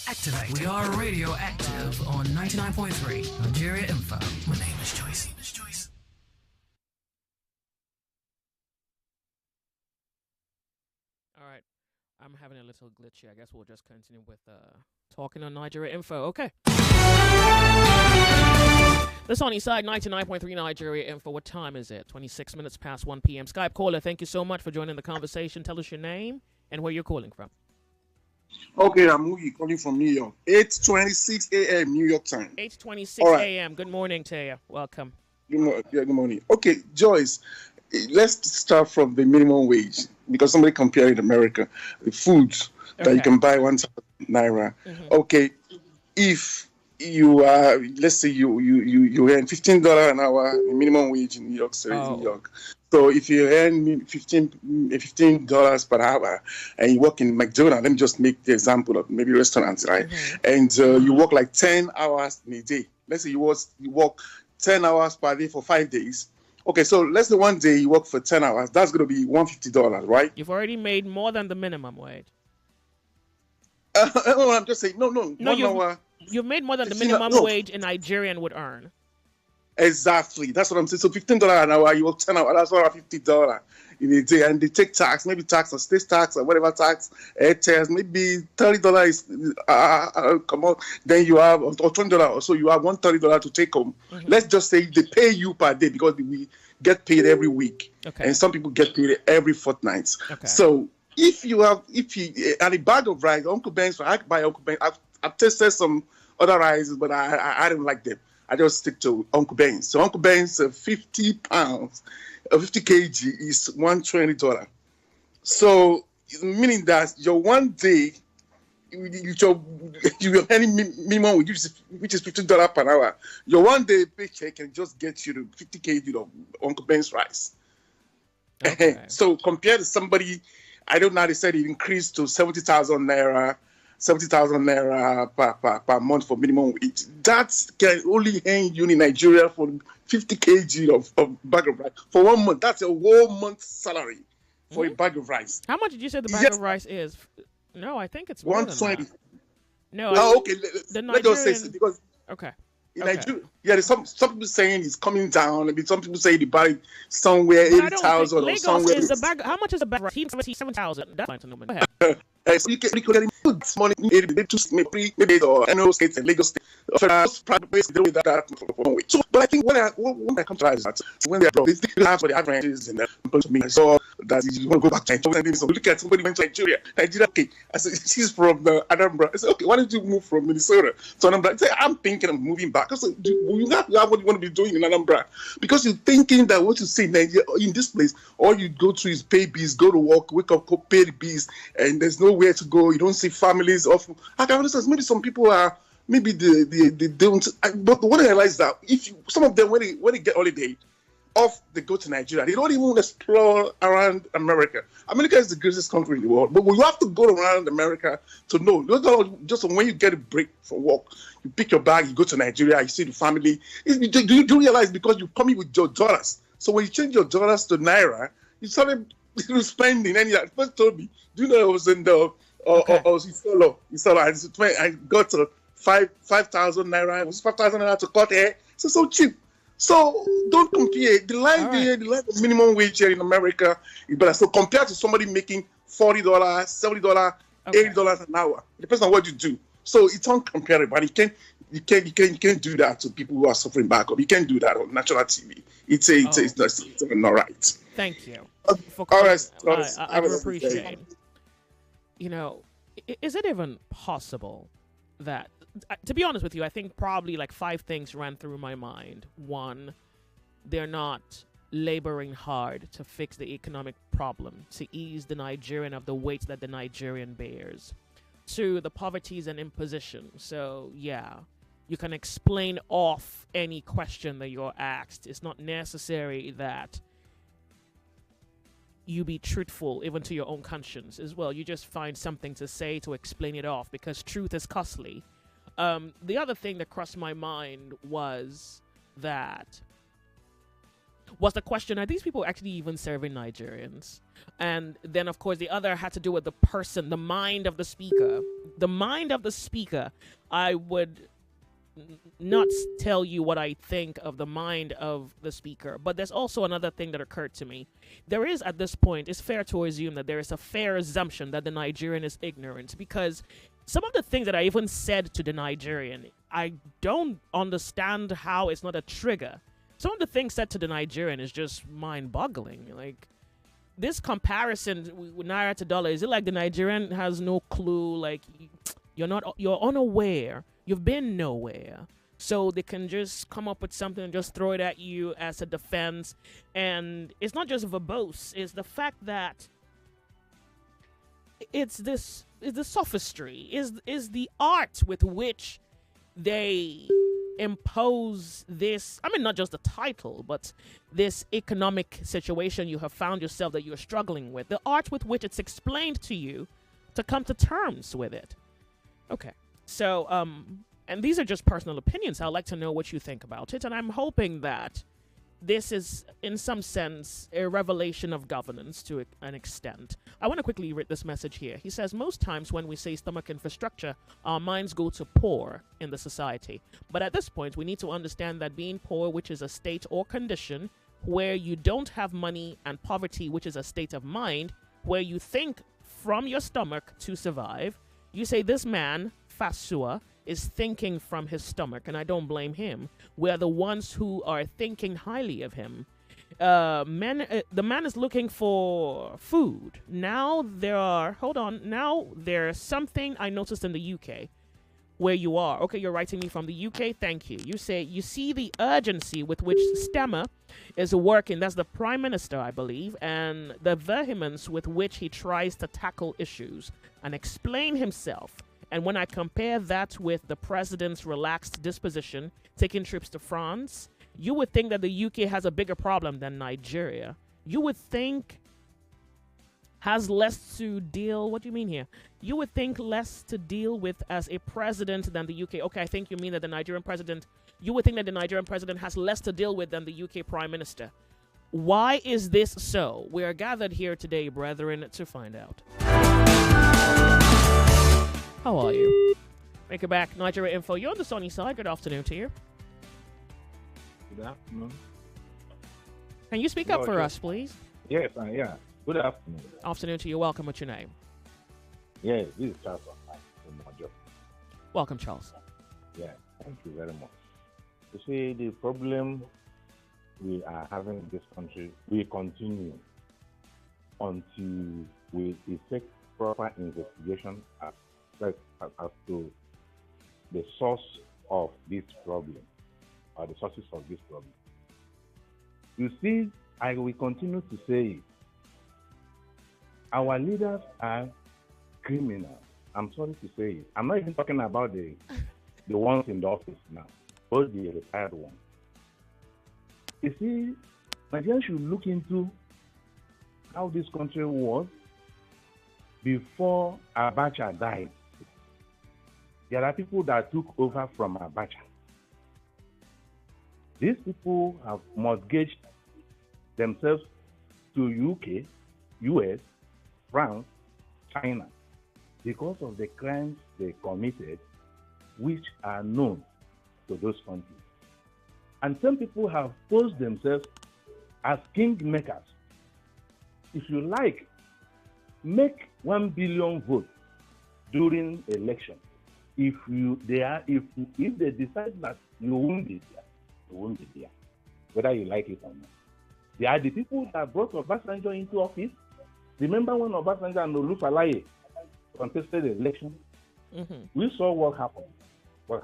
Activate. We are radio active on 99.3 Nigeria Info. My name is Joyce. All right. I'm having a little glitch here. I guess we'll just continue with talking on Nigeria Info. Okay. The Sunny Side, 99.3 Nigeria Info. What time is it? 26 minutes past 1 p.m. Skype caller, thank you so much for joining the conversation. Tell us your name and where you're calling from. Okay, I'm Mugi calling from New York. 8:26 a.m. New York time. 8:26 a.m. Good morning to you. Welcome. Good morning. Okay, Joyce, let's start from the minimum wage because somebody compared in America the foods that you can buy 1,000 naira. Mm-hmm. Okay, if you are, let's say you earn $15 an hour minimum wage in New York City, New York. So if you earn $15 per hour and you work in McDonald's, let me just make the example of maybe restaurants, right? Mm-hmm. And you work like 10 hours in a day. Let's say you work 10 hours per day for 5 days. Okay, so let's say one day you work for 10 hours. That's going to be $150, right? You've already made more than the minimum wage. I'm just saying, no, 1 hour. You've made more than the minimum wage a Nigerian would earn. Exactly. That's what I'm saying. So $15 an hour, you work 10 hours, that's $150 in a day. And they take tax, maybe tax or state tax or whatever tax, air tax, maybe $30 is come out. Then you have, or $20 or so, you have $130 to take home. Mm-hmm. Let's just say they pay you per day because we get paid every week. Okay. And some people get paid every fortnight. Okay. So if you and a bag of rice, Uncle Ben's, I buy Uncle Ben's. I've tasted some other rices, but I don't like them. I just stick to Uncle Ben's. So Uncle Ben's 50 pounds, 50 kg is $120. So meaning that your one day, your any minimum which is $15 per hour, your one day paycheck can just get you to 50 kg of Uncle Ben's rice. Okay. So compared to somebody, I don't know, they said it increased to 70,000 naira per month for minimum wage. That can only earn you in Nigeria for 50 kg of bag of rice for 1 month. That's a whole month's salary for a bag of rice. How much did you say the bag of rice is? No, I think it's $120. No. Okay. Let us say because okay. In Nigeria, there's some people saying it's coming down. I mean, some people say they buy it somewhere 80,000 or somewhere. Is the bag? How much is the bag? 7,000. That's fine to know. Go ahead. So you can get good money, maybe or annual states and Lagos State. Private ways do that. So, but I think when I come to realize that when they're broke, they still have for the advantages and I saw that you want to go back to Nigeria. So look at somebody went to Nigeria. Okay. I said she's from Anambra. I said okay, why did you move from Minnesota to Anambra? I said I'm thinking of moving back. I said you have what you want to be doing in Anambra because you're thinking that what you see in Nigeria in this place, all you go to is pay bills, go to work, wake up, pay the bills, and there's nowhere to go. You don't see families often. I can understand maybe some people are maybe they don't. But what I realize that if some of them when they get holiday, off, they go to Nigeria. They don't even explore around America. America is the greatest country in the world, but you have to go around America to know. Just when you get a break from work, you pick your bag, you go to Nigeria, you see the family. Do you realize because you're coming with your dollars? So when you change your dollars to naira, you started spending. And you first told me, do you know I was in the I got 5,000 naira. It was 5,000 naira to cut hair. So cheap. So don't compare the life there, the life of minimum wage here in America is better. So compared to somebody making $40, $70, $80 an hour, it depends on what you do. So it's uncomparable. And you can't do that to people who are suffering back up. You can't do that on national TV. It's not right. Thank you. All right. I appreciate. Is it even possible that? To be honest with you, I think probably like 5 things ran through my mind. 1, they're not laboring hard to fix the economic problem, to ease the Nigerian of the weight that the Nigerian bears. 2, the poverty is an imposition. So, yeah, you can explain off any question that you're asked. It's not necessary that you be truthful even to your own conscience as well. You just find something to say to explain it off because truth is costly. The other thing that crossed my mind was the question, are these people actually even serving Nigerians? And then, of course, the other had to do with the person, the mind of the speaker. The mind of the speaker, I would not tell you what I think of the mind of the speaker, but there's also another thing that occurred to me. There is, at this point, it's fair to assume that there is a fair assumption that the Nigerian is ignorant, because some of the things that I even said to the Nigerian, I don't understand how it's not a trigger. Some of the things said to the Nigerian is just mind-boggling. Like, this comparison with naira to dollar, is it like the Nigerian has no clue? Like, you're unaware. You've been nowhere. So they can just come up with something and just throw it at you as a defense. And it's not just verbose. It's the fact that it's the sophistry, is the art with which they impose this, I mean, not just the title, but this economic situation you have found yourself that you're struggling with, the art with which it's explained to you to come to terms with it. Okay, so, and these are just personal opinions. I'd like to know what you think about it, and I'm hoping that this is, in some sense, a revelation of governance to an extent. I want to quickly read this message here. He says, most times when we say stomach infrastructure, our minds go to poor in the society. But at this point, we need to understand that being poor, which is a state or condition where you don't have money, and poverty, which is a state of mind where you think from your stomach to survive. You say this man, Fasua, is thinking from his stomach, and I don't blame him. We are the ones who are thinking highly of him. The man is looking for food. Now there's something I noticed in the UK where you are. Okay, you're writing me from the UK. Thank you. You say you see the urgency with which Stemmer is working. That's the Prime Minister, I believe, and the vehemence with which he tries to tackle issues and explain himself. And when I compare that with the president's relaxed disposition, taking trips to France, you would think that the UK has a bigger problem than Nigeria. You would think has less to deal, what do you mean here? You would think less to deal with as a president than the UK. Okay, I think you mean that the Nigerian president, you would think that the Nigerian president has less to deal with than the UK Prime Minister. Why is this so? We are gathered here today, brethren, to find out. How are you? Make it back, Nigeria Info. You're on the sunny side. Good afternoon to you. Good afternoon. Can you speak up for us, please? Yes, yeah. Good afternoon. Afternoon to you. Welcome. What's your name? Yeah, this is Charles from Mojo. Welcome, Charles. Yeah, thank you very much. You see, the problem we are having in this country will continue until we effect proper investigation as to the source of this problem, or the sources of this problem. You see, I will continue to say it. Our leaders are criminals. I'm sorry to say it. I'm not even talking about the ones in the office now, but the retired ones. You see, Nigerians should look into how this country was before Abacha died. There are people that took over from Abacha. These people have mortgaged themselves to UK, US, France, China, because of the crimes they committed, which are known to those countries. And some people have posed themselves as kingmakers. If you like, make 1 billion votes during election. If they decide that you won't be there, you won't be there, whether you like it or not. They are the people that brought Obasanjo into office. Remember when Obasanjo and Olufalaye contested the election? Mm-hmm. We saw what happened. But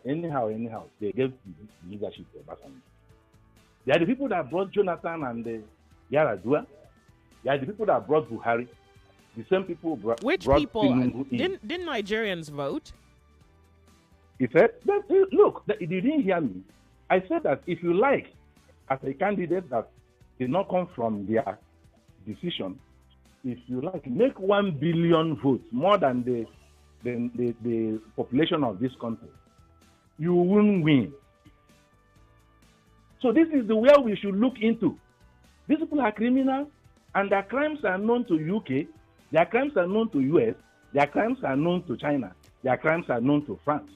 anyhow, they gave the leadership to Obasanjo. They are the people that brought Jonathan and Yaradua. They are the people that brought Buhari. The same people brought people? Tinubu in. Didn't Nigerians vote? He said, look, you didn't hear me. I said that if you like, as a candidate that did not come from their decision, if you like, make 1 billion votes, more than the population of this country, you won't win. So this is the way we should look into. These people are criminals, and their crimes are known to UK, their crimes are known to US, their crimes are known to China, their crimes are known to France.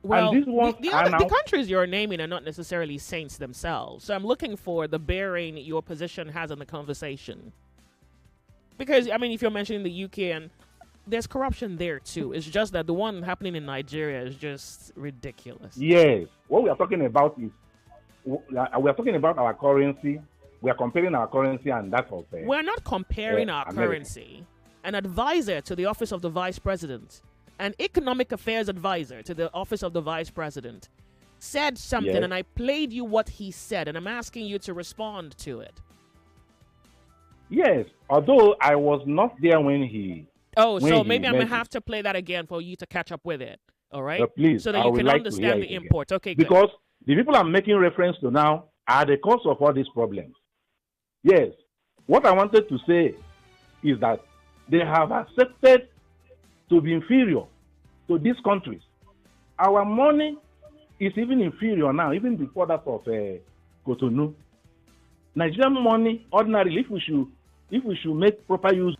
Well, and these ones the countries you're naming are not necessarily saints themselves. So I'm looking for the bearing your position has on the conversation. Because, I mean, if you're mentioning the UK, and there's corruption there too. It's just that the one happening in Nigeria is just ridiculous. Yes. What we are talking about is, we are talking about our currency. We are comparing our currency and that of we're not comparing our America. Currency. An advisor to the Office of the Vice President, an economic affairs advisor to the Office of the Vice President, said something, Yes. and I played you what he said, and I'm asking you to respond to it. Yes, although I was not there when he. Oh, when so he maybe I'm going to made have to play that again for you to catch up with it. All right? Please, so that I you would can like to hear understand it the again. import. Okay, good. Because the people I'm making reference to now are the cause of all these problems. Yes, what I wanted to say is that they have accepted to be inferior to these countries. Our money is even inferior now, even before that of Cotonou. Nigerian money, ordinarily, if we should make proper use.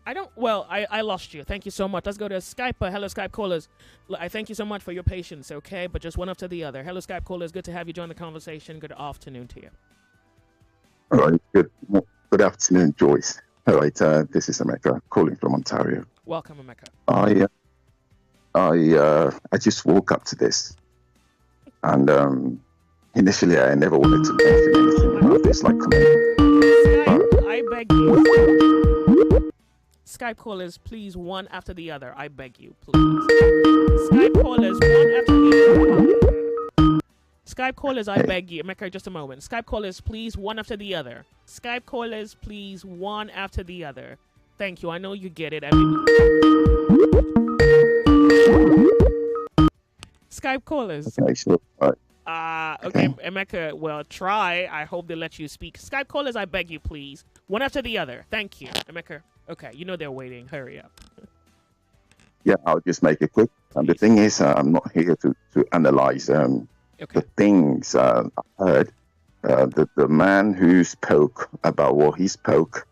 I lost you. Thank you so much. Let's go to Skype. Hello, Skype callers. I thank you so much for your patience, okay? But just one after the other. Hello, Skype callers. Good to have you join the conversation. Good afternoon to you. All right. Good afternoon, Joyce. All right. This is Emeka calling from Ontario. Welcome, Emeka. I just woke up to this, and initially I never wanted to mention anything about this, like. I beg you. Skype callers, please, one after the other. I beg you, please. Skype callers, one after the other. Skype callers, I beg you. Emeka, just a moment. Skype callers, please, one after the other. Skype callers, please, one after the other. Thank you. I know you get it. Skype callers. Okay, sure. All right. Okay, Emeka, well, try. I hope they let you speak. Skype callers, I beg you, please. One after the other. Thank you. Emeka. Okay, you know they're waiting. Hurry up. Yeah, I'll just make it quick. The thing is, I'm not here to analyze the things I heard. The man who spoke about what he spoke,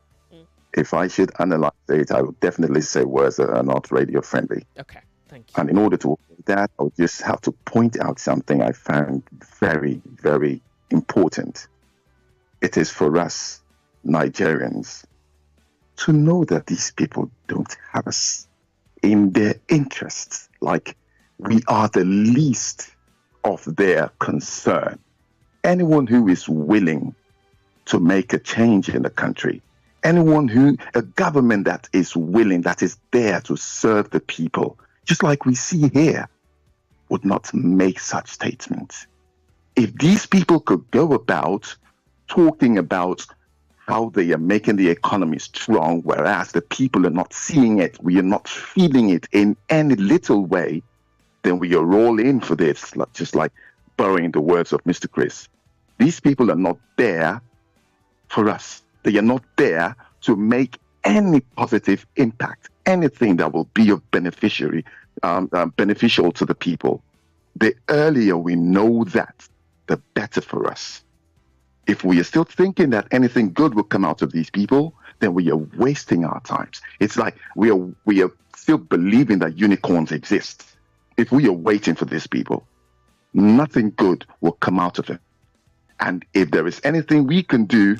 if I should analyze it, I would definitely say words that are not radio friendly. Okay, thank you. And in order to avoid that, I would just have to point out something I found very, very important. It is for us, Nigerians, to know that these people don't have us in their interests. Like, we are the least of their concern. Anyone who is willing to make a change in the country, a government that is willing, that is there to serve the people, just like we see here, would not make such statements. If these people could go about talking about how they are making the economy strong, whereas the people are not seeing it, we are not feeling it in any little way, then we are all in for this, just like borrowing the words of Mr. Chris. These people are not there for us. They are not there to make any positive impact, anything that will be of beneficial to the people. The earlier we know that, the better for us. If we are still thinking that anything good will come out of these people, then we are wasting our times. It's like we are still believing that unicorns exist. If we are waiting for these people, nothing good will come out of it. And if there is anything we can do,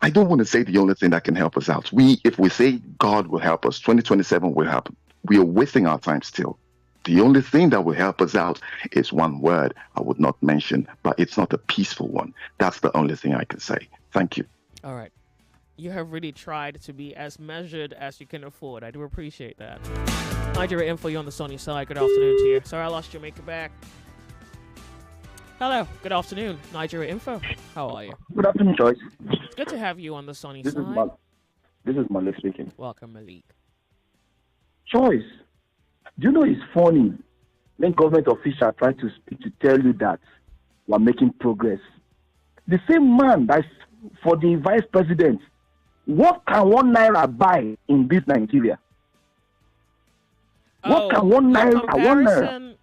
I don't want to say the only thing that can help us out. If we say God will help us, 2027 will happen. We are wasting our time still. The only thing that will help us out is one word I would not mention, but it's not a peaceful one. That's the only thing I can say. Thank you. All right. You have really tried to be as measured as you can afford. I do appreciate that. Nigeria Info, you're on the sunny side. Good afternoon to you. Sorry I lost Jamaica back. Hello. Good afternoon, Nigeria Info. How are you? Good afternoon, Joyce. Good to have you on the sunny This side. This is Malik speaking. Welcome, Malik. Joyce, do you know it's funny when government officials try to speak to tell you that we're making progress? The same man that's for the vice president, what can 1 naira buy in this Nigeria? What can 1 naira?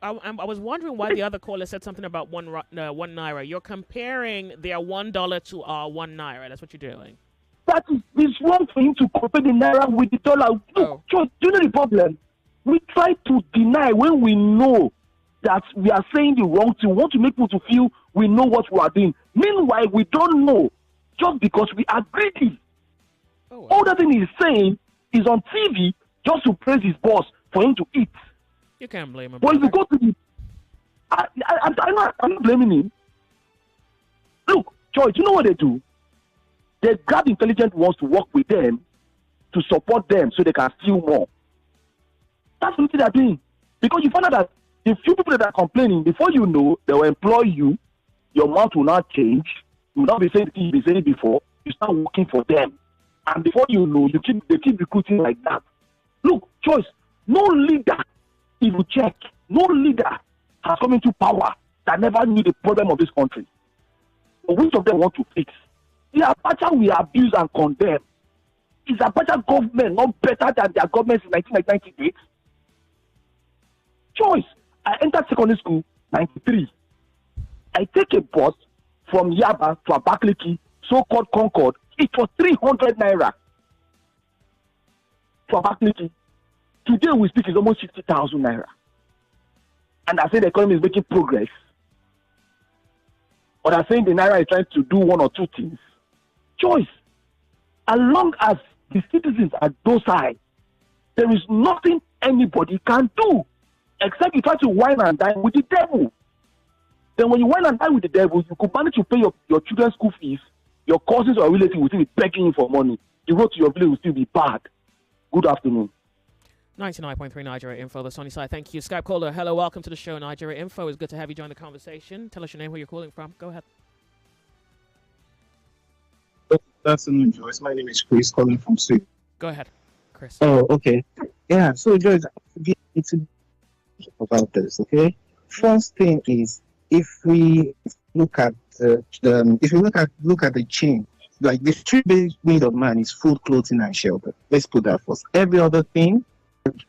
I was wondering why the other caller said something about one naira. You're comparing their $1 to our 1 naira. That's what you're doing. That is it's wrong for him to compare the naira with the dollar. Look, do you know the problem? We try to deny when we know that we are saying the wrong thing. We want to make people to feel we know what we are doing. Meanwhile, we don't know just because we are greedy. All that thing he's saying is on TV just to praise his boss for him to eat. You can't blame him. But if you go to the... I'm not blaming him. Look, Joy, do you know what they do? They grab intelligent ones to work with them, to support them so they can steal more. That's what they're doing. Because you find out that the few people that are complaining, before you know, they will employ you, your mouth will not change, you will not be saying the thing you've been saying before, you start working for them. And before you know, they keep recruiting like that. Look, Joyce, no leader, if you check, no leader has come into power that never knew the problem of this country. But which of them want to fix? The Abacha we abuse and condemn. Is Abacha government not better than their governments in 1998? Choice. I entered secondary school 93. I take a bus from Yaba to Abakaliki, so-called Concord. It was 300 naira to Abakaliki. Today we speak is almost 50,000 naira. And I say the economy is making progress. But I saying the naira is trying to do one or two things. Choice. As long as the citizens are docile, there is nothing anybody can do except you try to wine and dine with the devil. Then when you wine and dine with the devil, you could manage to pay your children's school fees. Your cousins or relatives will still be begging you for money. The road to your village will still be bad. Good afternoon. 99.3 Nigeria Info, the sunny side. Thank you. Skype caller, hello, welcome to the show, Nigeria Info. It's good to have you join the conversation. Tell us your name, where you're calling from. Go ahead. Good afternoon, Joyce. My name is Chris, calling from Sweden. Go ahead, Chris. Oh, okay. Yeah, so Joyce, it's about this, okay? First thing is, if we look at look at the chain, like the three basic need of man is food, clothing, and shelter. Let's put that first. Every other thing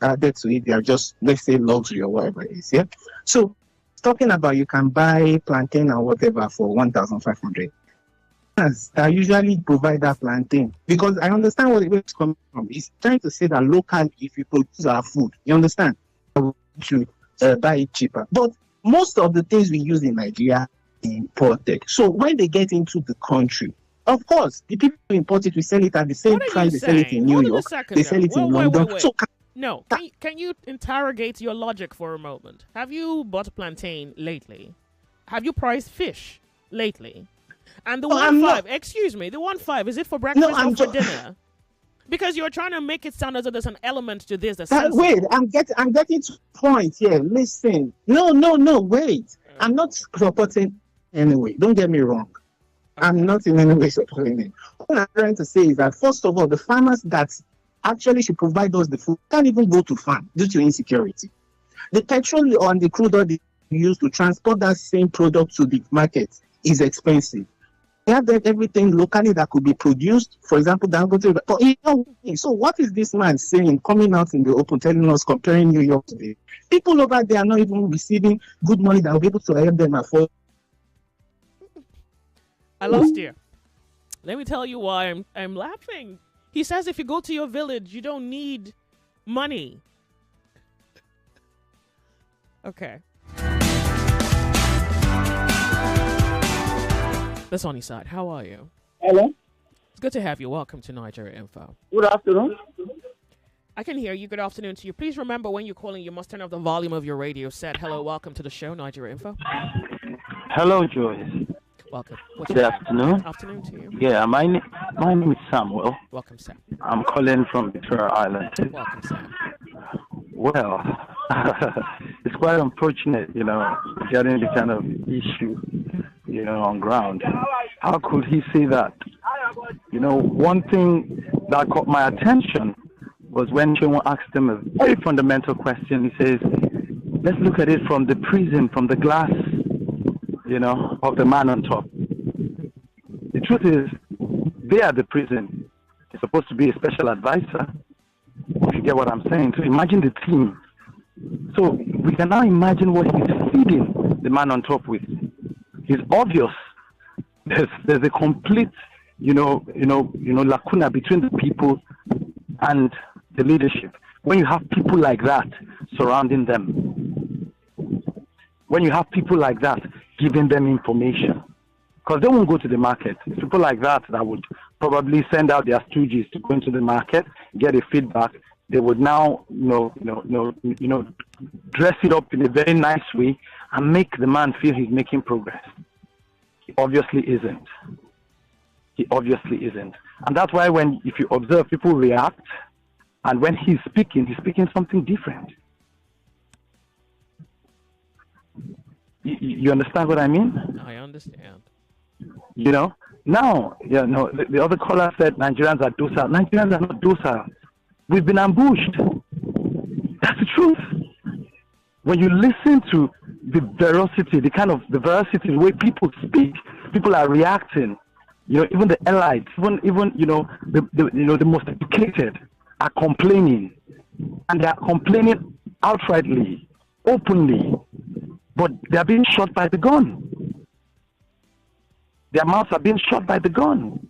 added to it, they are just, let's say, luxury or whatever it is. Yeah. So talking about you can buy plantain or whatever for 1,500. I usually provide that plantain because I understand where it's coming from. It's trying to say that locally, if we produce our food, you understand, to buy it cheaper. But most of the things we use in Nigeria are imported. So when they get into the country, of course, the people who import it, we sell it at the same price they sell it in New York. They sell it in London. Wait. So no, can you interrogate your logic for a moment? Have you bought plantain lately? Have you priced fish lately? And the 1.5, excuse me, the 1.5, is it for breakfast or for dinner? Because you're trying to make it sound as though there's an element to this. Wait, I'm getting to the point here. Listen, no, wait. I'm not supporting anyway. Don't get me wrong. I'm not in any way supporting it. What I'm trying to say is that, first of all, the farmers that actually should provide us the food can't even go to farm due to insecurity. The petrol on the crude oil use to transport that same product to the market is expensive. They have everything locally that could be produced. For example, Dangote. So what is this man saying, coming out in the open, telling us, comparing New York to the people over there are not even receiving good money that will be able to help them afford? I lost you. Let me tell you why I'm laughing. He says if you go to your village, you don't need money. Okay. The Sunny Side, how are you? Hello. It's good to have you. Welcome to Nigeria Info. Good afternoon. I can hear you. Good afternoon to you. Please remember when you're calling, you must turn off the volume of your radio set. Hello, welcome to the show, Nigeria Info. Hello, Joyce. Welcome. Good afternoon. Good afternoon to you. Yeah, my name is Samuel. Welcome, Sam. I'm calling from Victoria Island. Welcome, Sam. Well, it's quite unfortunate, getting the kind of issue, on ground. How could he say that? One thing that caught my attention was when Chimo asked him a very fundamental question. He says, let's look at it from the prism, from the glass, of the man on top. The truth is, they are the prison. They're supposed to be a special advisor, if you get what I'm saying. So imagine the team. So we can now imagine what he's feeding the man on top with. It's obvious. There's a complete, lacuna between the people and the leadership. When you have people like that surrounding them, when you have people like that giving them information, because they won't go to the market. It's people like that would probably send out their stooges to go into the market, get a feedback. They would now, dress it up in a very nice way and make the man feel he's making progress. He obviously isn't. He obviously isn't. And that's why if you observe, people react, and when he's speaking something different. You understand what I mean? I understand. Now, the other caller said Nigerians are docile. Nigerians are not docile. We've been ambushed. That's the truth. When you listen to the veracity, the way people speak, people are reacting. Even the elites, even the most educated are complaining, and they are complaining outrightly, openly, but they are being shot by the gun. Their mouths are being shot by the gun.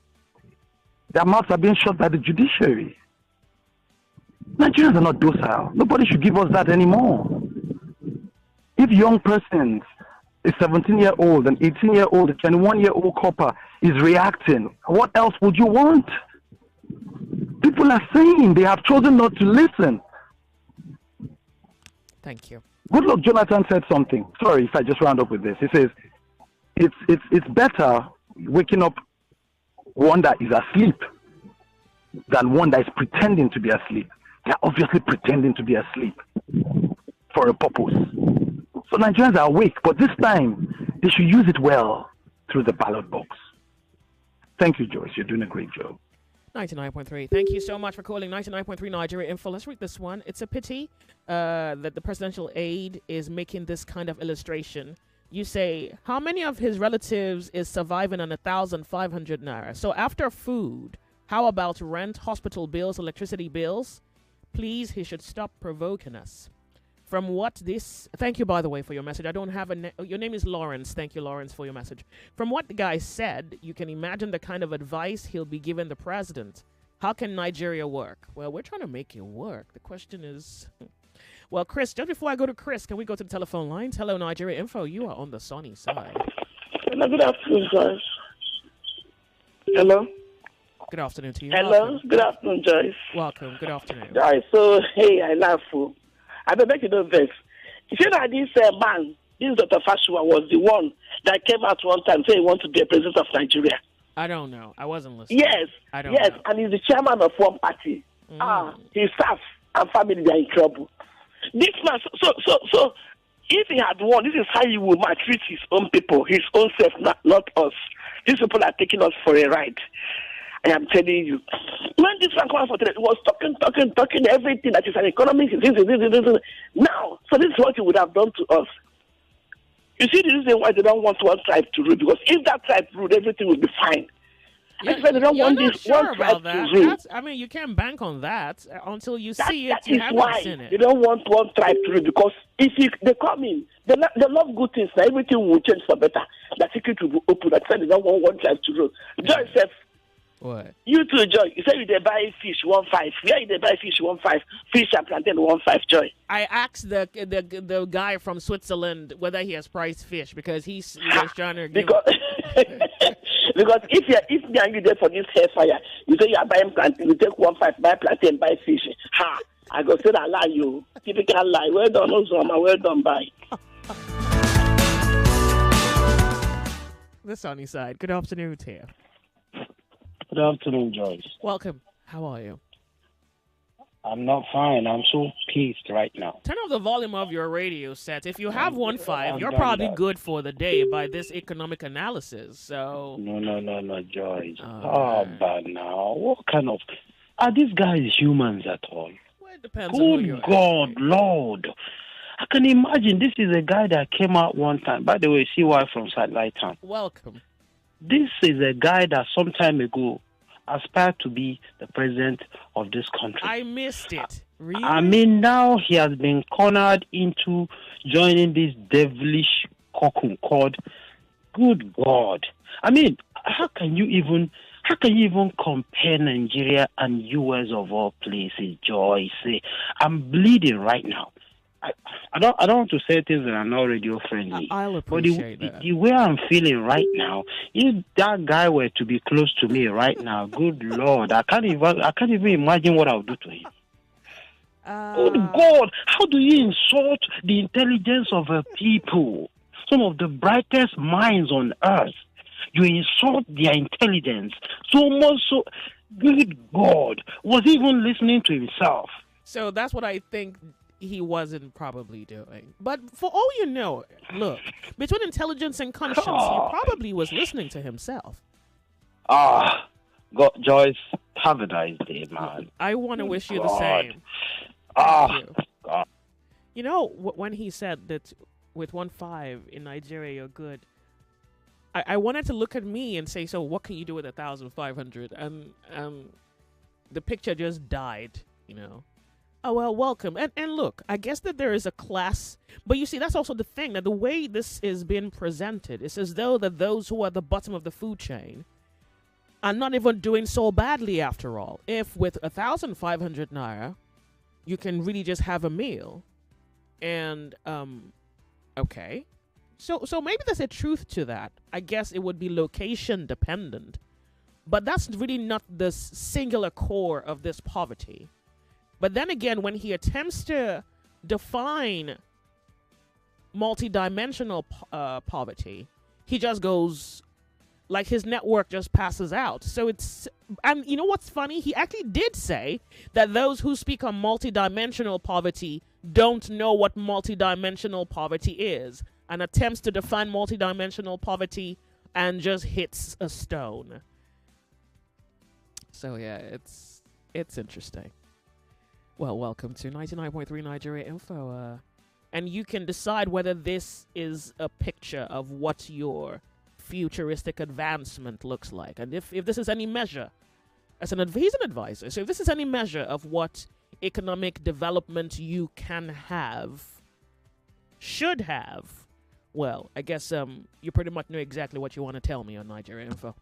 Their mouths are being shot by the judiciary. Nigerians are not docile. Nobody should give us that anymore. If young persons, a 17-year-old, an 18-year-old, a 21-year-old copper is reacting, what else would you want? People are saying they have chosen not to listen. Thank you. Goodluck Jonathan said something. Sorry if I just round up with this. He says, it's better waking up one that is asleep than one that is pretending to be asleep. They're obviously pretending to be asleep for a purpose. So Nigerians are awake, but this time they should use it well through the ballot box. Thank you, Joyce. You're doing a great job. 99.3. Thank you so much for calling 99.3 Nigeria Info. Let's read this one. It's a pity that the presidential aide is making this kind of illustration. You say, how many of his relatives is surviving on 1,500 naira? So after food, how about rent, hospital bills, electricity bills? Please, he should stop provoking us. From what this... Thank you, by the way, for your message. I don't have a... Your name is Lawrence. Thank you, Lawrence, for your message. From what the guy said, you can imagine the kind of advice he'll be giving the president. How can Nigeria work? Well, we're trying to make it work. The question is... Well, Chris, just before I go to Chris, can we go to the telephone lines? Hello, Nigeria Info. You are on the sunny side. Hello, good afternoon, Joyce. Hello? Good afternoon to you. Hello, Welcome. good afternoon, Joyce. Welcome. Good afternoon. Joyce, so, hey, I laugh. I don't make you know this. You see that this man, this Dr. Fashua, was the one that came out one time saying he wants to be a president of Nigeria. I don't know. I wasn't listening. Yes. I don't yes, know. and he's the chairman of one party. His staff and family are in trouble. This man, so, if he had won, this is how he will maltreat his own people, his own self, not us. These people are taking us for a ride. I am telling you. When this man came out for today, he was talking everything that is an economic. This. Now, so this is what he would have done to us. You see the reason why they don't want one tribe to rule, because if that tribe ruled, everything would be fine. Yeah, That's why they don't you're want not this sure one about tribe that. to rule. That's, I mean, you can't bank on that until you see it. That You is haven't why seen it. they don't want one tribe to rule, because if they come in, they love good things. Now everything will change for better. The secret will be open. That's why they don't want one tribe to rule. Joyce, what? You too, Joy. You say you dey buy fish 1.5. Where you dey buy fish 1.5? Fish and plantain 1.5, Joy. I asked the guy from Switzerland whether he has priced fish because he was trying to give. Because if me and you there for this hair fire, you say you are buying plantain, you take 1.5, buy plantain, buy fish. Ha! I go say that lie, you typical lie. Well done, Osama. Well done, bye. The sunny side. Good afternoon, Tia. Good afternoon, Joyce. Welcome. How are you? I'm not fine. I'm so pissed right now. Turn off the volume of your radio set. If you have 1.5, you're done probably that. good for the day by this economic analysis. So No, Joyce. But now, what kind of... Are these guys humans at all? Well, it depends on who Good you're God, Lord. I can imagine this is a guy that came out one time. By the way, CY from Satellite Town. Welcome. This is a guy that some time ago aspired to be the president of this country. I missed it. Really? I mean, now he has been cornered into joining this devilish cocoon called Good God. I mean, how can you even compare Nigeria and US of all places, Joyce? I'm bleeding right now. I don't want to say things that are not radio friendly. I'll But appreciate that. the way I'm feeling right now, if that guy were to be close to me right now, good Lord, I can't even imagine what I would do to him. Good God, how do you insult the intelligence of a people? Some of the brightest minds on earth. You insult their intelligence so much so. Good God, was he even listening to himself? So that's what I think he wasn't probably doing. But for all you know, look, between intelligence and conscience, he probably was listening to himself. God, Joyce, have a nice day, man. I want to wish you the God. same. God. You know, when he said that with 1.5 in Nigeria, you're good, I wanted to look at me and say, so what can you do with 1,500? And the picture just died, you know. Oh, well, welcome. And look, I guess that there is a class, but you see, that's also the thing, that the way this is being presented, it's as though that those who are at the bottom of the food chain are not even doing so badly after all. If with 1,500 naira, you can really just have a meal. And, okay. So maybe there's a truth to that. I guess it would be location dependent. But that's really not the singular core of this poverty. But then again, when he attempts to define multidimensional poverty, he just goes, like his network just passes out. So it's, and you know what's funny? He actually did say that those who speak on multidimensional poverty don't know what multidimensional poverty is, and attempts to define multidimensional poverty and just hits a stone. So yeah, it's interesting. Well, welcome to 99.3 Nigeria Info. And you can decide whether this is a picture of what your futuristic advancement looks like. And if this is any measure, he's an advisor, so if this is any measure of what economic development you can have, should have, well, I guess you pretty much know exactly what you want to tell me on Nigeria Info.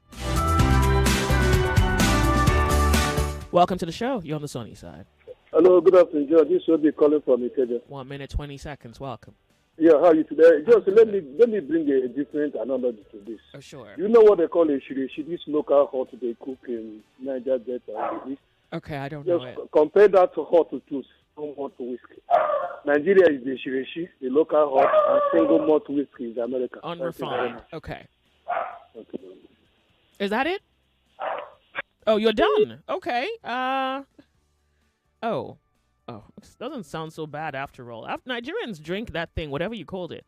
Welcome to the show. You're on the sunny side. Hello, good afternoon, George. This will be calling from Ikeja. 1 minute, 20 seconds. Welcome. Yeah, how are you today? Just let me bring a different analogy to this. Oh, sure. You know what they call a shirishi, this local hot they cook in Niger Delta. Okay, I don't know Just it. compare that to hot to single malt whiskey. Nigeria is the shirishi, the local hot, and single malt whiskey is America. Unrefined. Okay. Is that it? Oh, you're done. Okay. Oh, it doesn't sound so bad after all. Nigerians drink that thing, whatever you called it.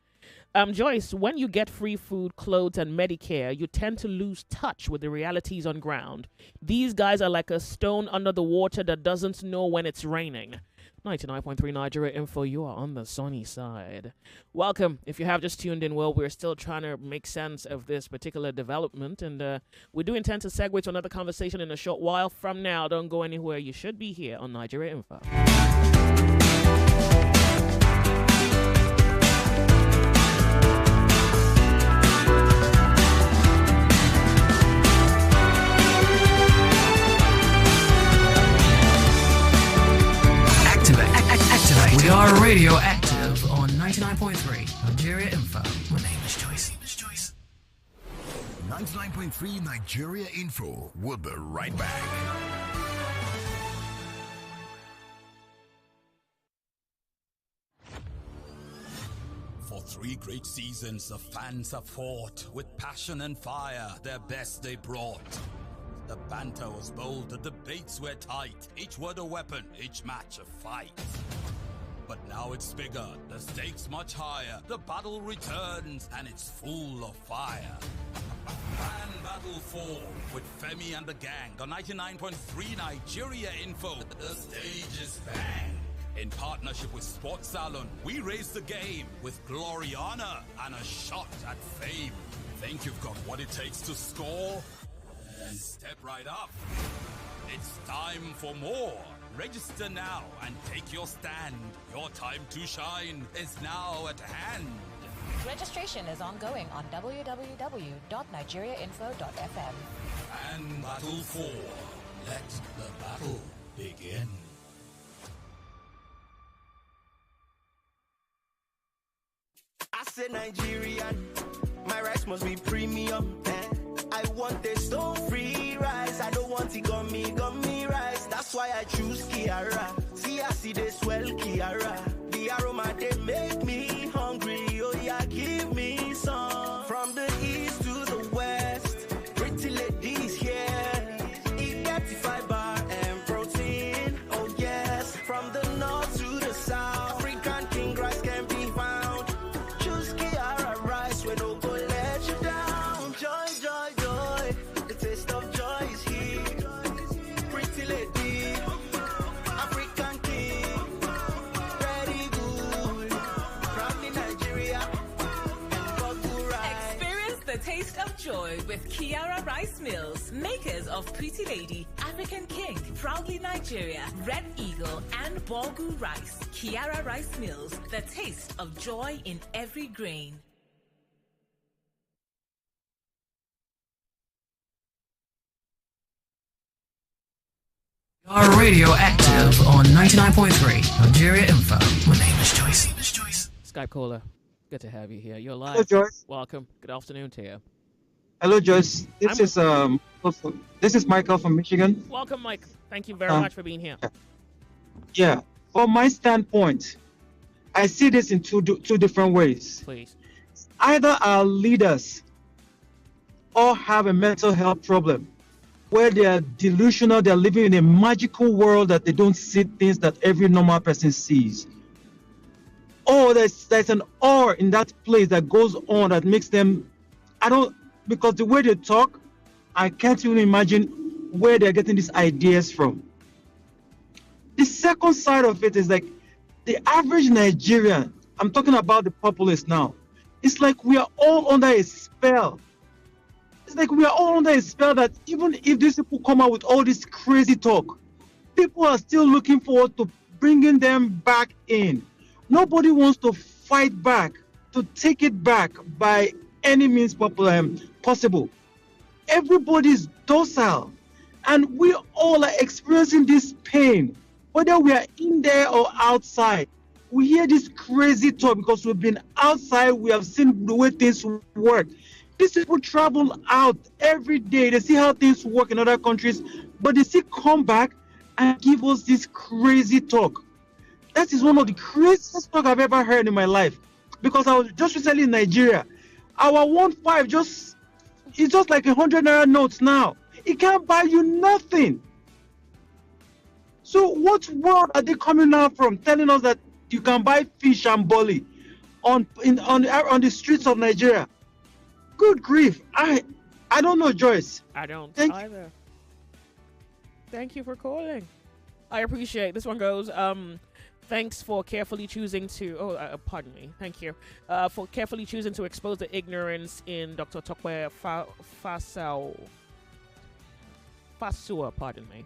Joyce, when you get free food, clothes, and Medicare, you tend to lose touch with the realities on ground. These guys are like a stone under the water that doesn't know when it's raining. 99.3 Nigeria Info, you are on the sunny side. Welcome. If you have just tuned in, well, we're still trying to make sense of this particular development, and we do intend to segue to another conversation in a short while from now. Don't go anywhere. You should be here on Nigeria Info. We are radioactive on 99.3 Nigeria Info. My name is Joyce. 99.3 Nigeria Info. We'll be right back. For 3 great seasons, the fans have fought with passion and fire. Their best they brought. The banter was bold, the debates were tight. Each word a weapon, each match a fight. But now it's bigger, the stakes much higher. The battle returns, and it's full of fire. Fan Battle 4 with Femi and the gang on 99.3 Nigeria Info. The stage is bang. In partnership with Sports Salon, we raise the game with glory, honor, and a shot at fame. Think you've got what it takes to score? Then step right up. It's time for more. Register now and take your stand. Your time to shine is now at hand. Registration is ongoing on www.nigeriainfo.fm. And Battle 4. Let the battle begin. I said Nigerian, my rice must be premium. I want a stone-free rice. I don't want it gummy rice. That's why I choose Kiara. See, I see this well, Kiara. The aroma, they make me hungry. Oh yeah, give me some. From the east to the west, pretty ladies here. Eat that fiber and protein. Oh yes, from the north to the south, African king rice can be found. Choose Kiara rice, we don't go let you down. Joy, joy, joy, the taste of joy is here. Pretty lady, African king, very good. Proudly Nigeria, experience the taste of joy with Kiara Rice Mills, makers of Pretty Lady, African King, Proudly Nigeria, Red Eagle, and Bogu Rice. Kiara Rice Mills, the taste of joy in every grain. Are radioactive on 99.3 Nigeria Info. My name is Joyce. Skype caller, good to have you here. You're live. Hello, Joyce. Welcome. Good afternoon to you. Hello, Joyce. This is Michael from Michigan. Welcome, Mike. Thank you very much for being here. Yeah. From my standpoint, I see this in two different ways. Please. Either our leaders all have a mental health problem where they are delusional, they're living in a magical world that they don't see things that every normal person sees. Or there's an awe in that place that goes on that makes them, because the way they talk, I can't even imagine where they're getting these ideas from. The second side of it is like the average Nigerian, I'm talking about the populace now, it's like we are all under a spell. It's like we are all under a spell that even if these people come out with all this crazy talk, people are still looking forward to bringing them back in. Nobody wants to fight back, to take it back by any means possible. Everybody's docile, and we all are experiencing this pain, whether we are in there or outside. We hear this crazy talk because we've been outside, we have seen the way things work. These people travel out every day, they see how things work in other countries, but they still come back and give us this crazy talk. That is one of the craziest talk I've ever heard in my life. Because I was just recently in Nigeria. Our 1.5 it's just like 100 naira notes now. It can't buy you nothing. So what world are they coming out from telling us that you can buy fish and bully? on the streets of Nigeria. Good grief! I don't know, Joyce. I don't either. Thank you for calling. I appreciate. This one goes. Thanks for carefully choosing to. Pardon me. Thank you for carefully choosing to expose the ignorance in Dr. Tokwe Fasua. Pardon me.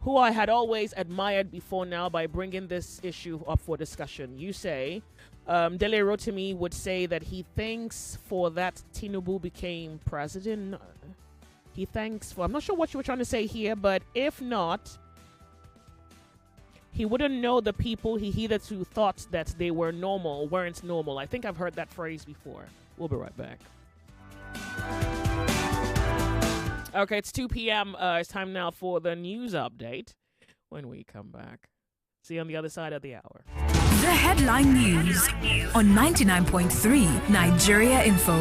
Who I had always admired before now by bringing this issue up for discussion. You say, Dele Rotimi would say that he thanks for that Tinubu became president. He thanks for, I'm not sure what you were trying to say here, but if not, he wouldn't know the people he hitherto thought that they were normal, weren't normal. I think I've heard that phrase before. We'll be right back. Okay, it's 2 p.m. It's time now for the news update when we come back. See you on the other side of the hour. The headline news on 99.3 Nigeria Info.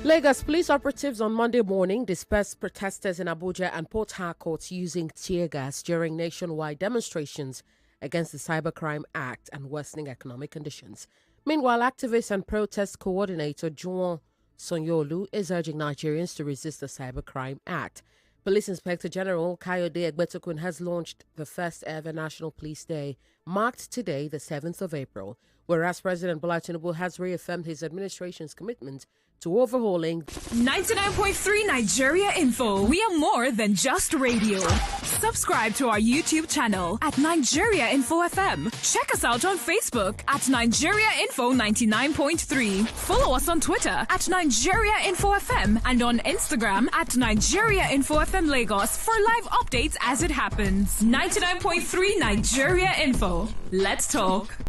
Lagos police operatives on Monday morning dispersed protesters in Abuja and Port Harcourt using tear gas during nationwide demonstrations against the Cybercrime Act and worsening economic conditions. Meanwhile, activist and protest coordinator Joyce Onyemuwa is urging Nigerians to resist the Cybercrime Act. Police Inspector General Kayode Egbetokun has launched the first ever National Police Day, marked today, the 7th of April, whereas President Bola Tinubu has reaffirmed his administration's commitment to overhauling 99.3 Nigeria Info. We are more than just radio. Subscribe to our YouTube channel at Nigeria Info FM. Check us out on Facebook at Nigeria Info 99.3. Follow us on Twitter at Nigeria Info FM and on Instagram at Nigeria Info FM Lagos for live updates as it happens. 99.3 Nigeria Info. Let's talk.